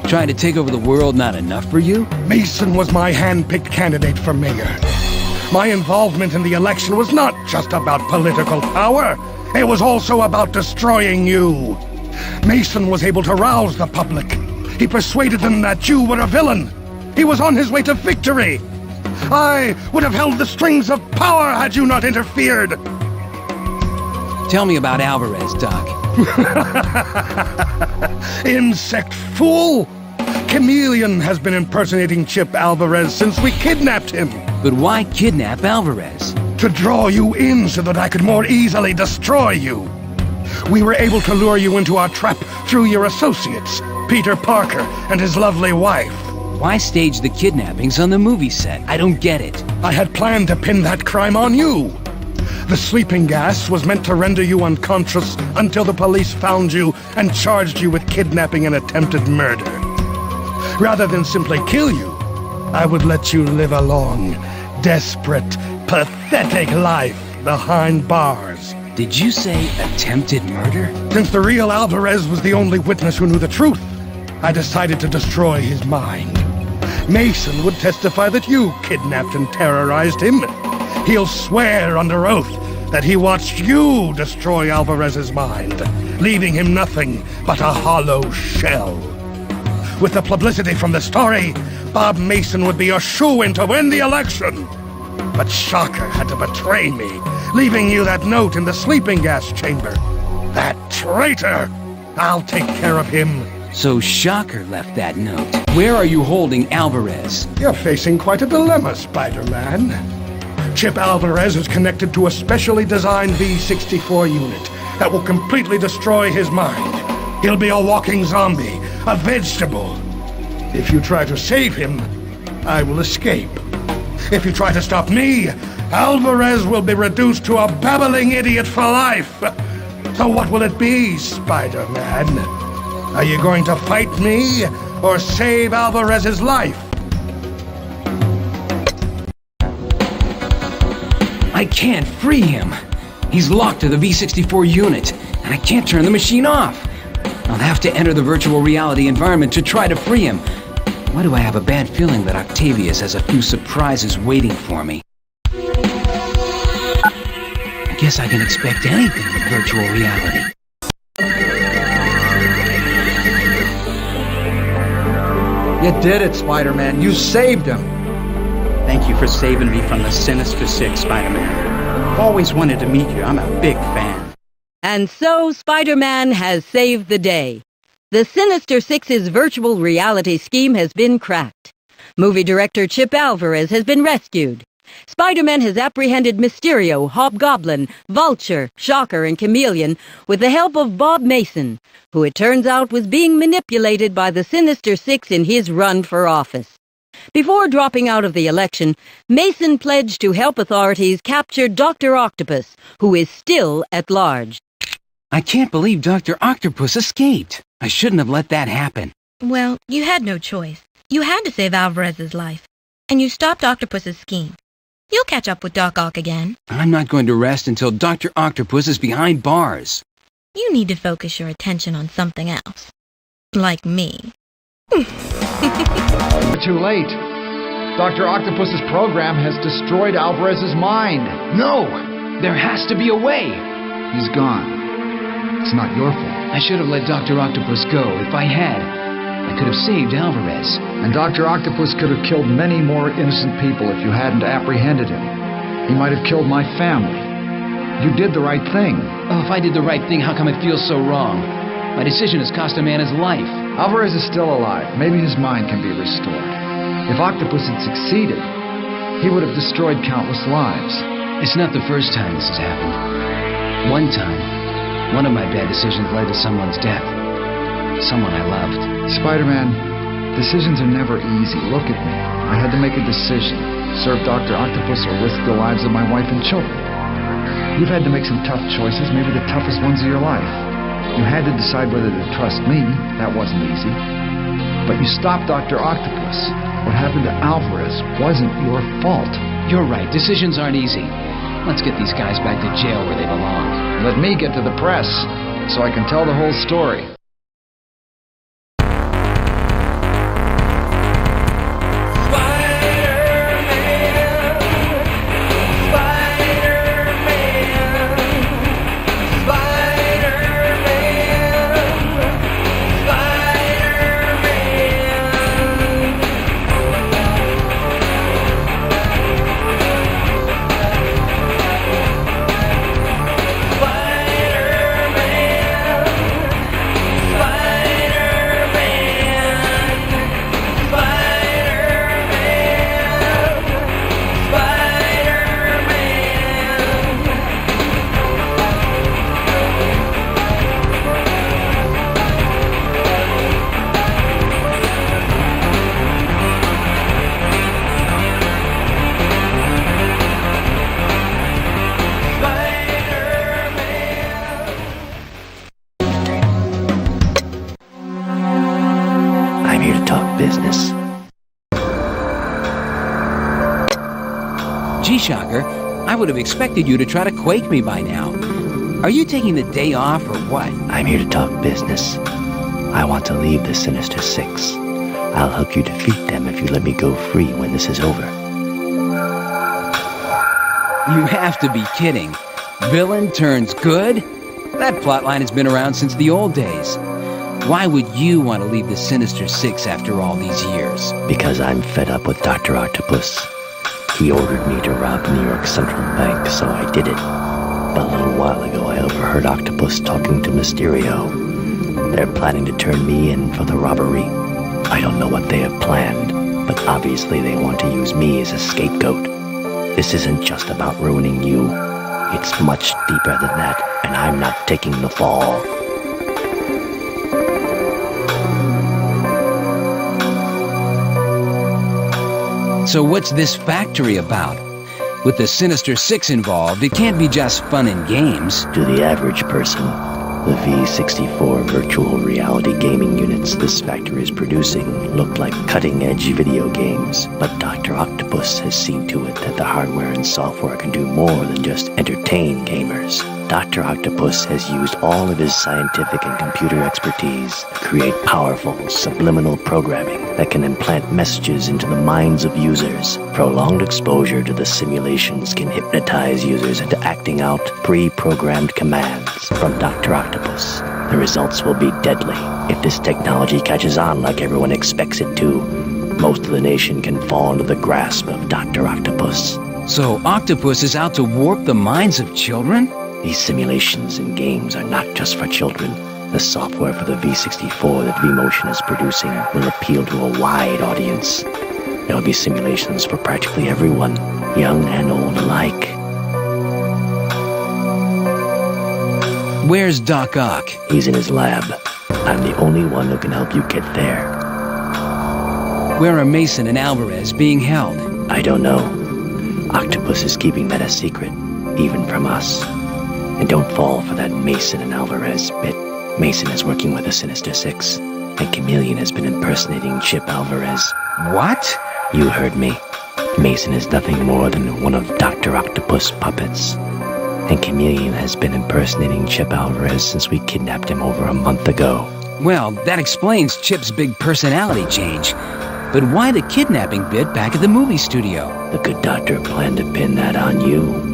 Trying to take over the world not enough for you? Mason was my hand-picked candidate for mayor. My involvement in the election was not just about political power. It was also about destroying you. Mason was able to rouse the public. He persuaded them that you were a villain. He was on his way to victory. I would have held the strings of power had you not interfered. Tell me about Alvarez, Doc. Insect fool! Chameleon has been impersonating Chip Alvarez since we kidnapped him. But why kidnap Alvarez? To draw you in so that I could more easily destroy you. We were able to lure you into our trap through your associates, Peter Parker and his lovely wife. Why stage the kidnappings on the movie set? I don't get it. I had planned to pin that crime on you. The sleeping gas was meant to render you unconscious until the police found you and charged you with kidnapping and attempted murder. Rather than simply kill you, I would let you live a long, desperate, pathetic life behind bars. Did you say attempted murder? Since the real Alvarez was the only witness who knew the truth, I decided to destroy his mind. Mason would testify that you kidnapped and terrorized him. He'll swear under oath that he watched you destroy Alvarez's mind, leaving him nothing but a hollow shell. With the publicity from the story, Bob Mason would be a shoo-in to win the election. But Shocker had to betray me, leaving you that note in the sleeping gas chamber. That traitor! I'll take care of him. So Shocker left that note. Where are you holding Alvarez? You're facing quite a dilemma, Spider-Man. Chip Alvarez is connected to a specially designed V64 unit that will completely destroy his mind. He'll be a walking zombie, a vegetable. If you try to save him, I will escape. If you try to stop me, Alvarez will be reduced to a babbling idiot for life. So what will it be, Spider-Man? Are you going to fight me or save Alvarez's life? I can't free him. He's locked to the V64 unit, and I can't turn the machine off. I'll have to enter the virtual reality environment to try to free him. Why do I have a bad feeling that Octavius has a few surprises waiting for me? I guess I can expect anything in virtual reality. You did it, Spider-Man. You saved him. Thank you for saving me from the Sinister Six, Spider-Man. I've always wanted to meet you. I'm a big fan. And so Spider-Man has saved the day. The Sinister Six's virtual reality scheme has been cracked. Movie director Chip Alvarez has been rescued. Spider-Man has apprehended Mysterio, Hobgoblin, Vulture, Shocker, and Chameleon with the help of Bob Mason, who it turns out was being manipulated by the Sinister Six in his run for office. Before dropping out of the election, Mason pledged to help authorities capture Dr. Octopus, who is still at large. I can't believe Dr. Octopus escaped. I shouldn't have let that happen. Well, you had no choice. You had to save Alvarez's life. And you stopped Octopus's scheme. You'll catch up with Doc Ock again. I'm not going to rest until Dr. Octopus is behind bars. You need to focus your attention on something else. Like me. Too late. Dr. Octopus's program has destroyed Alvarez's mind. No! There has to be a way. He's gone. It's not your fault. I should have let Dr. Octopus go. If I had, I could have saved Alvarez. And Dr. Octopus could have killed many more innocent people if you hadn't apprehended him. He might have killed my family. You did the right thing. Oh, if I did the right thing, how come it feels so wrong? My decision has cost a man his life. Alvarez is still alive. Maybe his mind can be restored. If Octopus had succeeded, he would have destroyed countless lives. It's not the first time this has happened. One time, one of my bad decisions led to someone's death. Someone I loved. Spider-Man, decisions are never easy. Look at me. I had to make a decision. Serve Dr. Octopus or risk the lives of my wife and children. You've had to make some tough choices, maybe the toughest ones of your life. You had to decide whether to trust me. That wasn't easy. But you stopped Dr. Octopus. What happened to Alvarez wasn't your fault. You're right. Decisions aren't easy. Let's get these guys back to jail where they belong. Let me get to the press so I can tell the whole story. Business. Gee, Shocker, I would have expected you to try to quake me by now. Are you taking the day off or what? I'm here to talk business. I want to leave the Sinister Six. I'll help you defeat them if you let me go free when this is over. You have to be kidding. Villain turns good? That plotline has been around since the old days. Why would you want to leave the Sinister Six after all these years? Because I'm fed up with Dr. Octopus. He ordered me to rob New York Central Bank, so I did it. But a little while ago, I overheard Octopus talking to Mysterio. They're planning to turn me in for the robbery. I don't know what they have planned, but obviously they want to use me as a scapegoat. This isn't just about ruining you. It's much deeper than that, and I'm not taking the fall. So what's this factory about? With the Sinister Six involved, it can't be just fun and games. To the average person, the V64 virtual reality gaming units this factory is producing look like cutting-edge video games. But Dr. Octopus has seen to it that the hardware and software can do more than just entertain gamers. Dr. Octopus has used all of his scientific and computer expertise to create powerful, subliminal programming that can implant messages into the minds of users. Prolonged exposure to the simulations can hypnotize users into acting out pre-programmed commands from Dr. Octopus. The results will be deadly. If this technology catches on like everyone expects it to, most of the nation can fall into the grasp of Dr. Octopus. So Octopus is out to warp the minds of children? These simulations and games are not just for children. The software for the V64 that V-Motion is producing will appeal to a wide audience. There will be simulations for practically everyone, young and old alike. Where's Doc Ock? He's in his lab. I'm the only one who can help you get there. Where are Mason and Alvarez being held? I don't know. Octopus is keeping that a secret, even from us. And don't fall for that Mason and Alvarez bit. Mason is working with the Sinister Six, and Chameleon has been impersonating Chip Alvarez. What? You heard me. Mason is nothing more than one of Dr. Octopus' puppets. And Chameleon has been impersonating Chip Alvarez since we kidnapped him over a month ago. Well, that explains Chip's big personality change. But why the kidnapping bit back at the movie studio? The good doctor planned to pin that on you.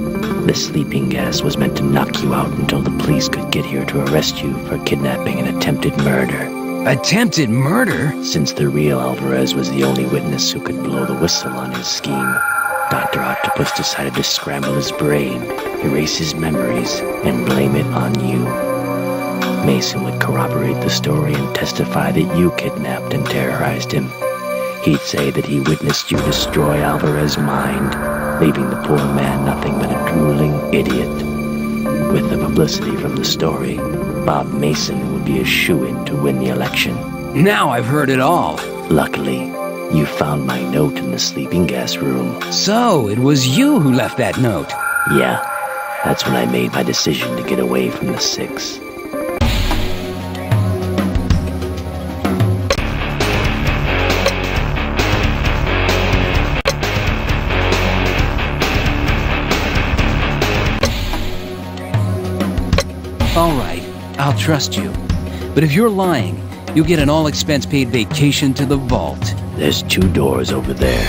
The sleeping gas was meant to knock you out until the police could get here to arrest you for kidnapping and attempted murder. Attempted murder? Since the real Alvarez was the only witness who could blow the whistle on his scheme, Dr. Octopus decided to scramble his brain, erase his memories, and blame it on you. Mason would corroborate the story and testify that you kidnapped and terrorized him. He'd say that he witnessed you destroy Alvarez's mind, leaving the poor man nothing but a drooling idiot. With the publicity from the story, Bob Mason would be a shoo-in to win the election. Now I've heard it all. Luckily, you found my note in the sleeping gas room. So, it was you who left that note? Yeah, that's when I made my decision to get away from the Six. All right, I'll trust you. But if you're lying, you'll get an all-expense-paid vacation to the vault. There's 2 doors over there.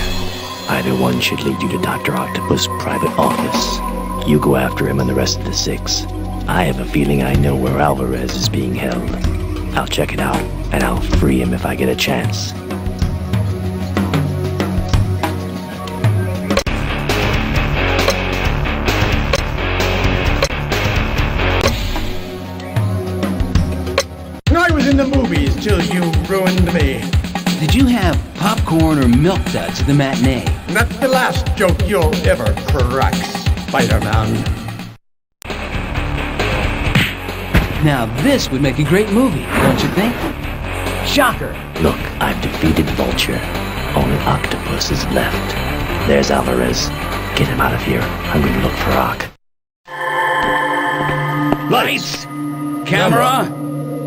Either one should lead you to Dr. Octopus' private office. You go after him and the rest of the 6. I have a feeling I know where Alvarez is being held. I'll check it out, and I'll free him if I get a chance. I was in the movies till you ruined me. Did you have popcorn or milk duds at the matinee? That's the last joke you'll ever crack, Spider-Man. Now this would make a great movie, don't you think? Shocker! Look, I've defeated Vulture. Only Octopus is left. There's Alvarez. Get him out of here. I'm going to look for Ock. Lights! Camera!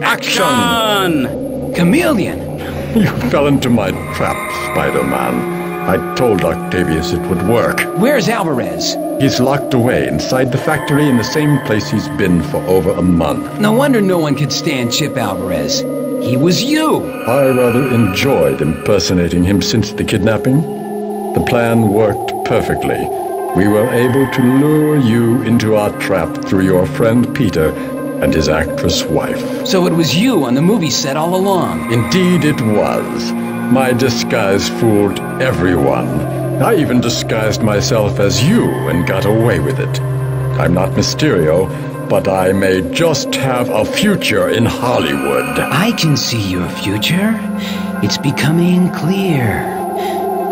Action! Chameleon! You fell into my trap, Spider-Man. I told Octavius it would work. Where's Alvarez? He's locked away inside the factory in the same place he's been for over a month. No wonder no one could stand Chip Alvarez. He was you! I rather enjoyed impersonating him since the kidnapping. The plan worked perfectly. We were able to lure you into our trap through your friend Peter and his actress wife. So it was you on the movie set all along? Indeed it was. My disguise fooled everyone. I even disguised myself as you and got away with it. I'm not Mysterio, but I may just have a future in Hollywood. I can see your future. It's becoming clear.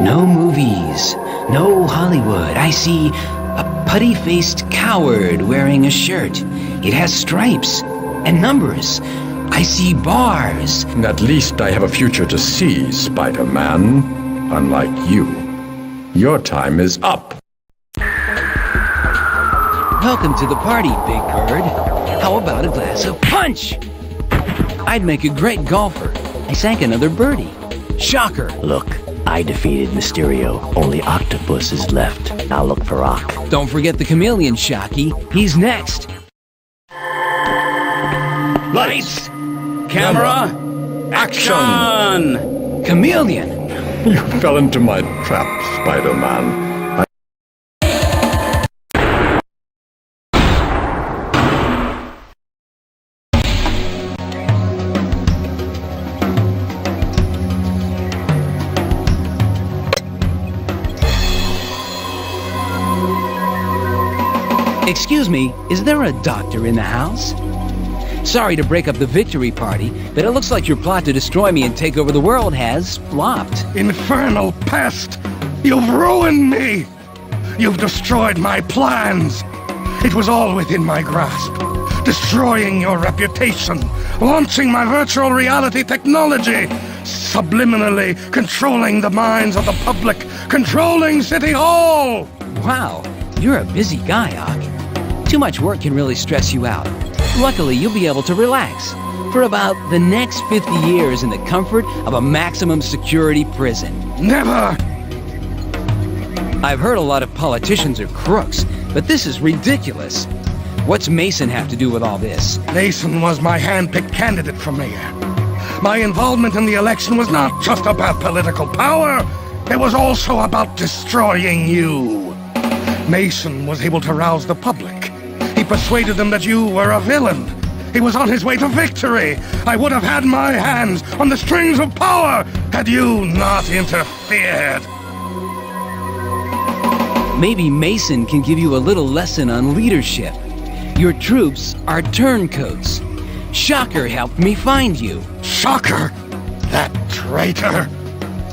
No movies, no Hollywood. I see a putty-faced coward wearing a shirt. It has stripes and numbers. I see bars. At least I have a future to see, Spider-Man. Unlike you. Your time is up. Welcome to the party, Big Bird. How about a glass of punch? I'd make a great golfer. I sank another birdie. Shocker. Look, I defeated Mysterio. Only Octopus is left. I'll look for Ock. Don't forget the Chameleon, Shocky. He's next. Lights! Camera! Action! Chameleon! You fell into my trap, Spider-Man. Excuse me, is there a doctor in the house? Sorry to break up the victory party, but it looks like your plot to destroy me and take over the world has flopped. Infernal pest! You've ruined me! You've destroyed my plans! It was all within my grasp. Destroying your reputation, launching my virtual reality technology, subliminally controlling the minds of the public, controlling City Hall! Wow, you're a busy guy, Ock. Too much work can really stress you out. Luckily, you'll be able to relax for about the next 50 years in the comfort of a maximum security prison. Never! I've heard a lot of politicians are crooks, but this is ridiculous. What's Mason have to do with all this? Mason was my hand-picked candidate for mayor. My involvement in the election was not just about political power, it was also about destroying you. Mason was able to rouse the public. He persuaded them that you were a villain. He was on his way to victory. I would have had my hands on the strings of power had you not interfered. Maybe Mason can give you a little lesson on leadership. Your troops are turncoats. Shocker helped me find you. Shocker? That traitor?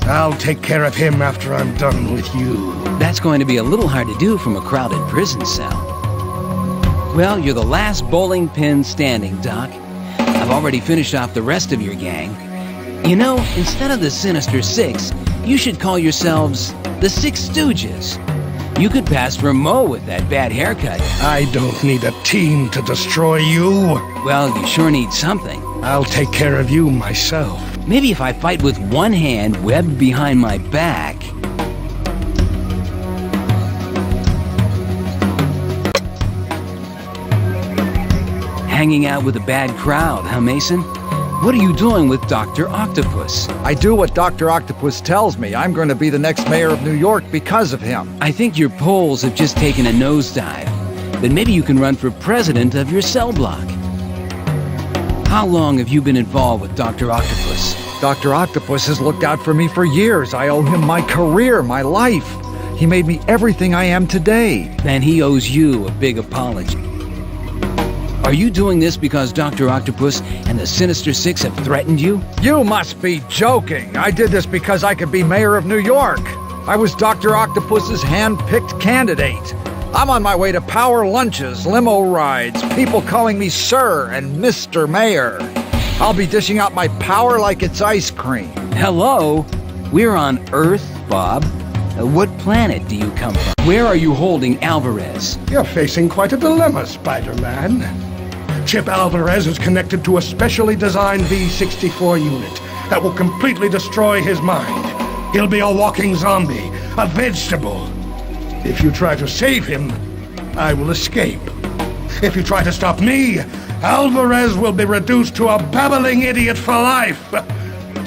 I'll take care of him after I'm done with you. That's going to be a little hard to do from a crowded prison cell. Well, you're the last bowling pin standing, Doc. I've already finished off the rest of your gang. You know, instead of the Sinister Six, you should call yourselves the Six Stooges. You could pass for Mo with that bad haircut. I don't need a team to destroy you. Well, you sure need something. I'll take care of you myself. Maybe if I fight with one hand webbed behind my back... Hanging out with a bad crowd, huh, Mason? What are you doing with Dr. Octopus? I do what Dr. Octopus tells me. I'm going to be the next mayor of New York because of him. I think your polls have just taken a nosedive. Then maybe you can run for president of your cell block. How long have you been involved with Dr. Octopus? Dr. Octopus has looked out for me for years. I owe him my career, my life. He made me everything I am today. Then he owes you a big apology. Are you doing this because Dr. Octopus and the Sinister Six have threatened you? You must be joking. I did this because I could be mayor of New York. I was Dr. Octopus's hand-picked candidate. I'm on my way to power lunches, limo rides, people calling me Sir and Mr. Mayor. I'll be dishing out my power like it's ice cream. Hello? We're on Earth, Bob. What planet do you come from? Where are you holding Alvarez? You're facing quite a dilemma, Spider-Man. Chip Alvarez is connected to a specially designed V-64 unit that will completely destroy his mind. He'll be a walking zombie, a vegetable. If you try to save him, I will escape. If you try to stop me, Alvarez will be reduced to a babbling idiot for life.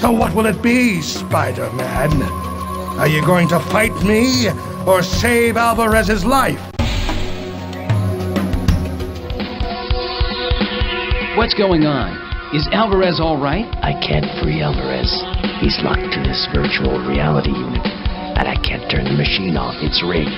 So what will it be, Spider-Man? Are you going to fight me or save Alvarez's life? What's going on? Is Alvarez all right? I can't free Alvarez. He's locked in this virtual reality unit. And I can't turn the machine off. It's rigged.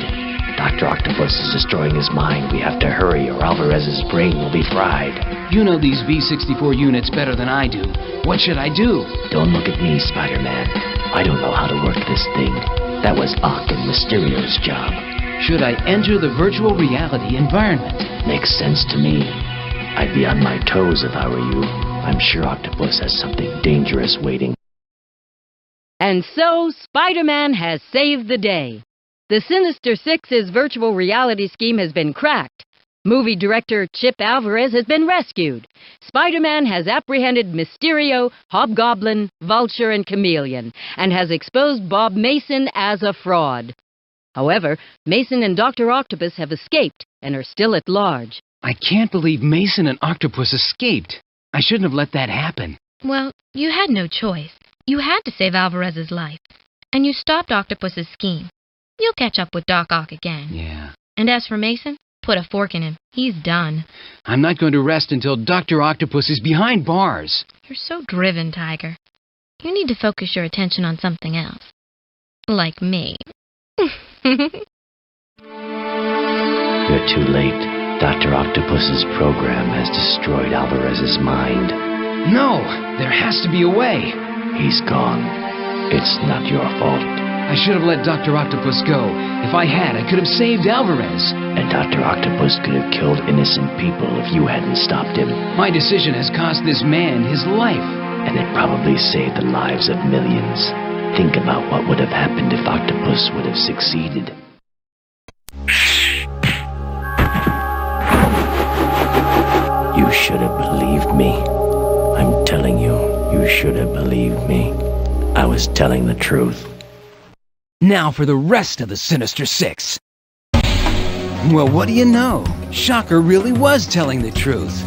Dr. Octopus is destroying his mind. We have to hurry or Alvarez's brain will be fried. You know these V-64 units better than I do. What should I do? Don't look at me, Spider-Man. I don't know how to work this thing. That was Ock and Mysterio's job. Should I enter the virtual reality environment? Makes sense to me. I'd be on my toes if I were you. I'm sure Octopus has something dangerous waiting. And so, Spider-Man has saved the day. The Sinister Six's virtual reality scheme has been cracked. Movie director Chip Alvarez has been rescued. Spider-Man has apprehended Mysterio, Hobgoblin, Vulture, and Chameleon, and has exposed Bob Mason as a fraud. However, Mason and Dr. Octopus have escaped and are still at large. I can't believe Mason and Octopus escaped. I shouldn't have let that happen. Well, you had no choice. You had to save Alvarez's life. And you stopped Octopus's scheme. You'll catch up with Doc Ock again. Yeah. And as for Mason, put a fork in him. He's done. I'm not going to rest until Dr. Octopus is behind bars. You're so driven, Tiger. You need to focus your attention on something else. Like me. You're too late. Dr. Octopus's program has destroyed Alvarez's mind. No, there has to be a way. He's gone. It's not your fault. I should have let Dr. Octopus go. If I had, I could have saved Alvarez. And Dr. Octopus could have killed innocent people if you hadn't stopped him. My decision has cost this man his life. And it probably saved the lives of millions. Think about what would have happened if Octopus would have succeeded. You should have believed me. I'm telling you, you should have believed me. I was telling the truth. Now for the rest of the Sinister Six. Well, what do you know? Shocker really was telling the truth.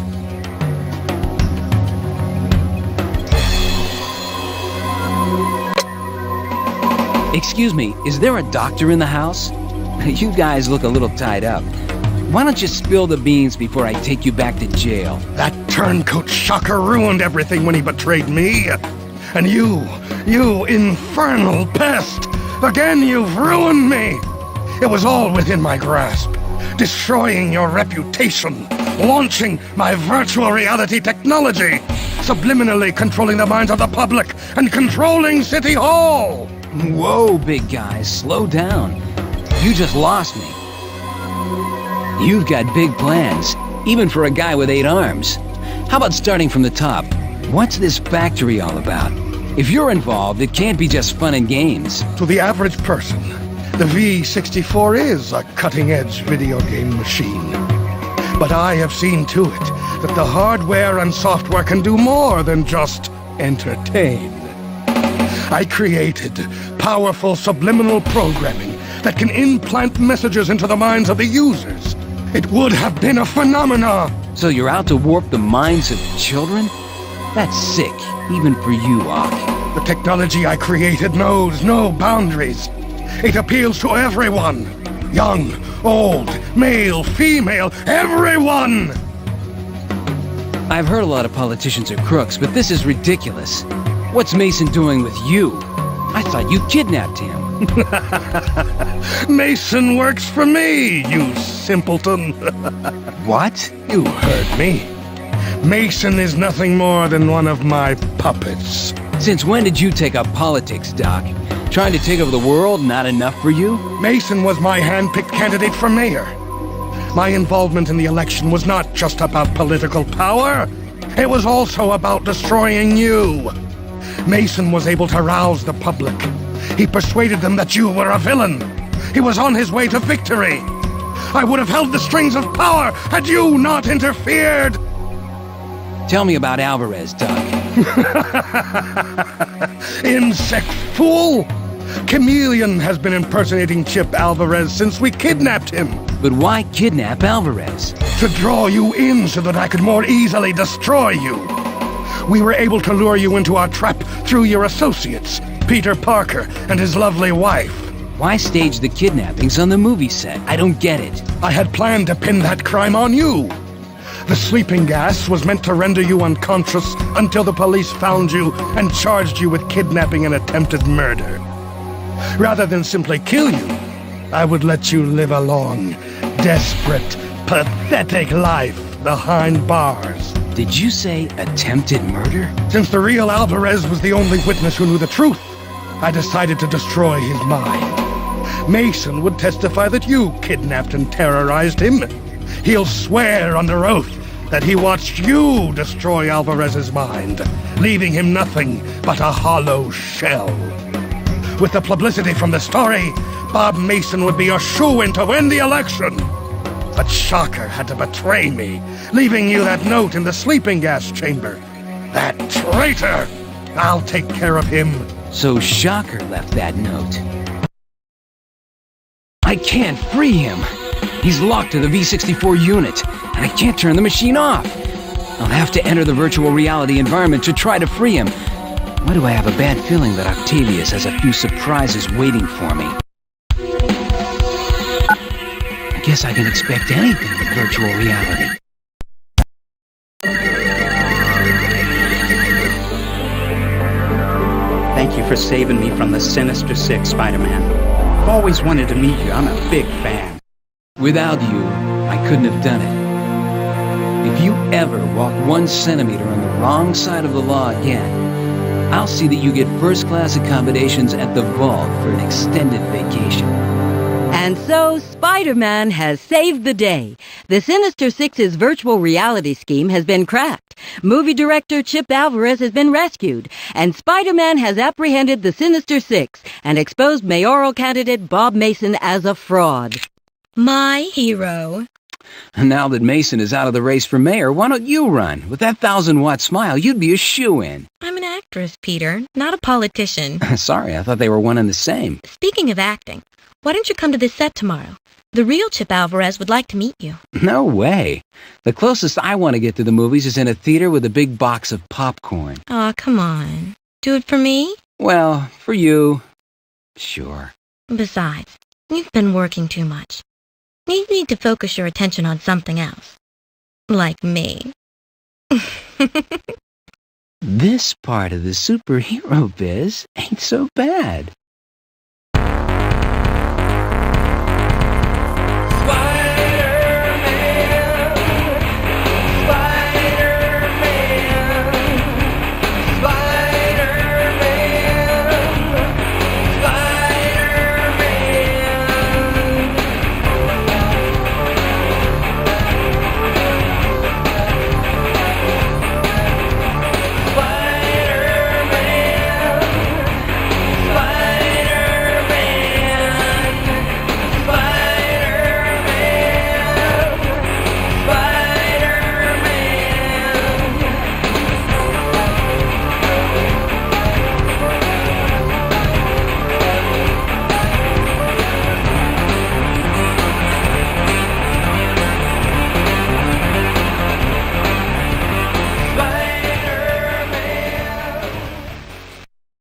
Excuse me, is there a doctor in the house? You guys look a little tied up. Why don't you spill the beans before I take you back to jail? That turncoat Shocker ruined everything when he betrayed me. And you infernal pest! Again, you've ruined me! It was all within my grasp. Destroying your reputation, launching my virtual reality technology, subliminally controlling the minds of the public, and controlling City Hall! Whoa, big guy, slow down. You just lost me. You've got big plans, even for a guy with 8 arms. How about starting from the top? What's this factory all about? If you're involved, it can't be just fun and games. To the average person, the V64 is a cutting-edge video game machine. But I have seen to it that the hardware and software can do more than just entertain. I created powerful subliminal programming that can implant messages into the minds of the users. It would have been a phenomenon. So you're out to warp the minds of children? That's sick, even for you, Ock. The technology I created knows no boundaries. It appeals to everyone. Young, old, male, female, everyone! I've heard a lot of politicians are crooks, but this is ridiculous. What's Mason doing with you? I thought you kidnapped him. Mason works for me, you simpleton. What? You heard me. Mason is nothing more than one of my puppets. Since when did you take up politics, Doc? Trying to take over the world not enough for you? Mason was my hand-picked candidate for mayor. My involvement in the election was not just about political power. It was also about destroying you. Mason was able to rouse the public. He persuaded them that you were a villain. He was on his way to victory. I would have held the strings of power had you not interfered. Tell me about Alvarez, Doc. Insect fool! Chameleon has been impersonating Chip Alvarez since we kidnapped him. But why kidnap Alvarez? To draw you in so that I could more easily destroy you. We were able to lure you into our trap through your associates, Peter Parker and his lovely wife. Why stage the kidnappings on the movie set? I don't get it. I had planned to pin that crime on you. The sleeping gas was meant to render you unconscious until the police found you and charged you with kidnapping and attempted murder. Rather than simply kill you, I would let you live a long, desperate, pathetic life behind bars. Did you say attempted murder? Since the real Alvarez was the only witness who knew the truth, I decided to destroy his mind. Mason would testify that you kidnapped and terrorized him. He'll swear under oath that he watched you destroy Alvarez's mind, leaving him nothing but a hollow shell. With the publicity from the story, Bob Mason would be a shoo-in to win the election. But Shocker had to betray me, leaving you that note in the sleeping gas chamber. That traitor! I'll take care of him. So Shocker left that note. I can't free him. He's locked to the V64 unit, and I can't turn the machine off. I'll have to enter the virtual reality environment to try to free him. Why do I have a bad feeling that Octavius has a few surprises waiting for me? I guess I can expect anything with virtual reality. Thank you for saving me from the Sinister Six, Spider-Man. I've always wanted to meet you. I'm a big fan. Without you, I couldn't have done it. If you ever walk 1 centimeter on the wrong side of the law again, I'll see that you get first-class accommodations at the Vault for an extended vacation. And so, Spider-Man has saved the day. The Sinister Six's virtual reality scheme has been cracked. Movie director Chip Alvarez has been rescued. And Spider-Man has apprehended the Sinister Six and exposed mayoral candidate Bob Mason as a fraud. My hero. And now that Mason is out of the race for mayor, why don't you run? With that 1,000-watt smile, you'd be a shoo-in. I'm an actress, Peter, not a politician. Sorry, I thought they were one and the same. Speaking of acting, why don't you come to this set tomorrow? The real Chip Alvarez would like to meet you. No way. The closest I want to get to the movies is in a theater with a big box of popcorn. Aw, come on. Do it for me? Well, for you, sure. Besides, you've been working too much. You need to focus your attention on something else. Like me. This part of the superhero biz ain't so bad.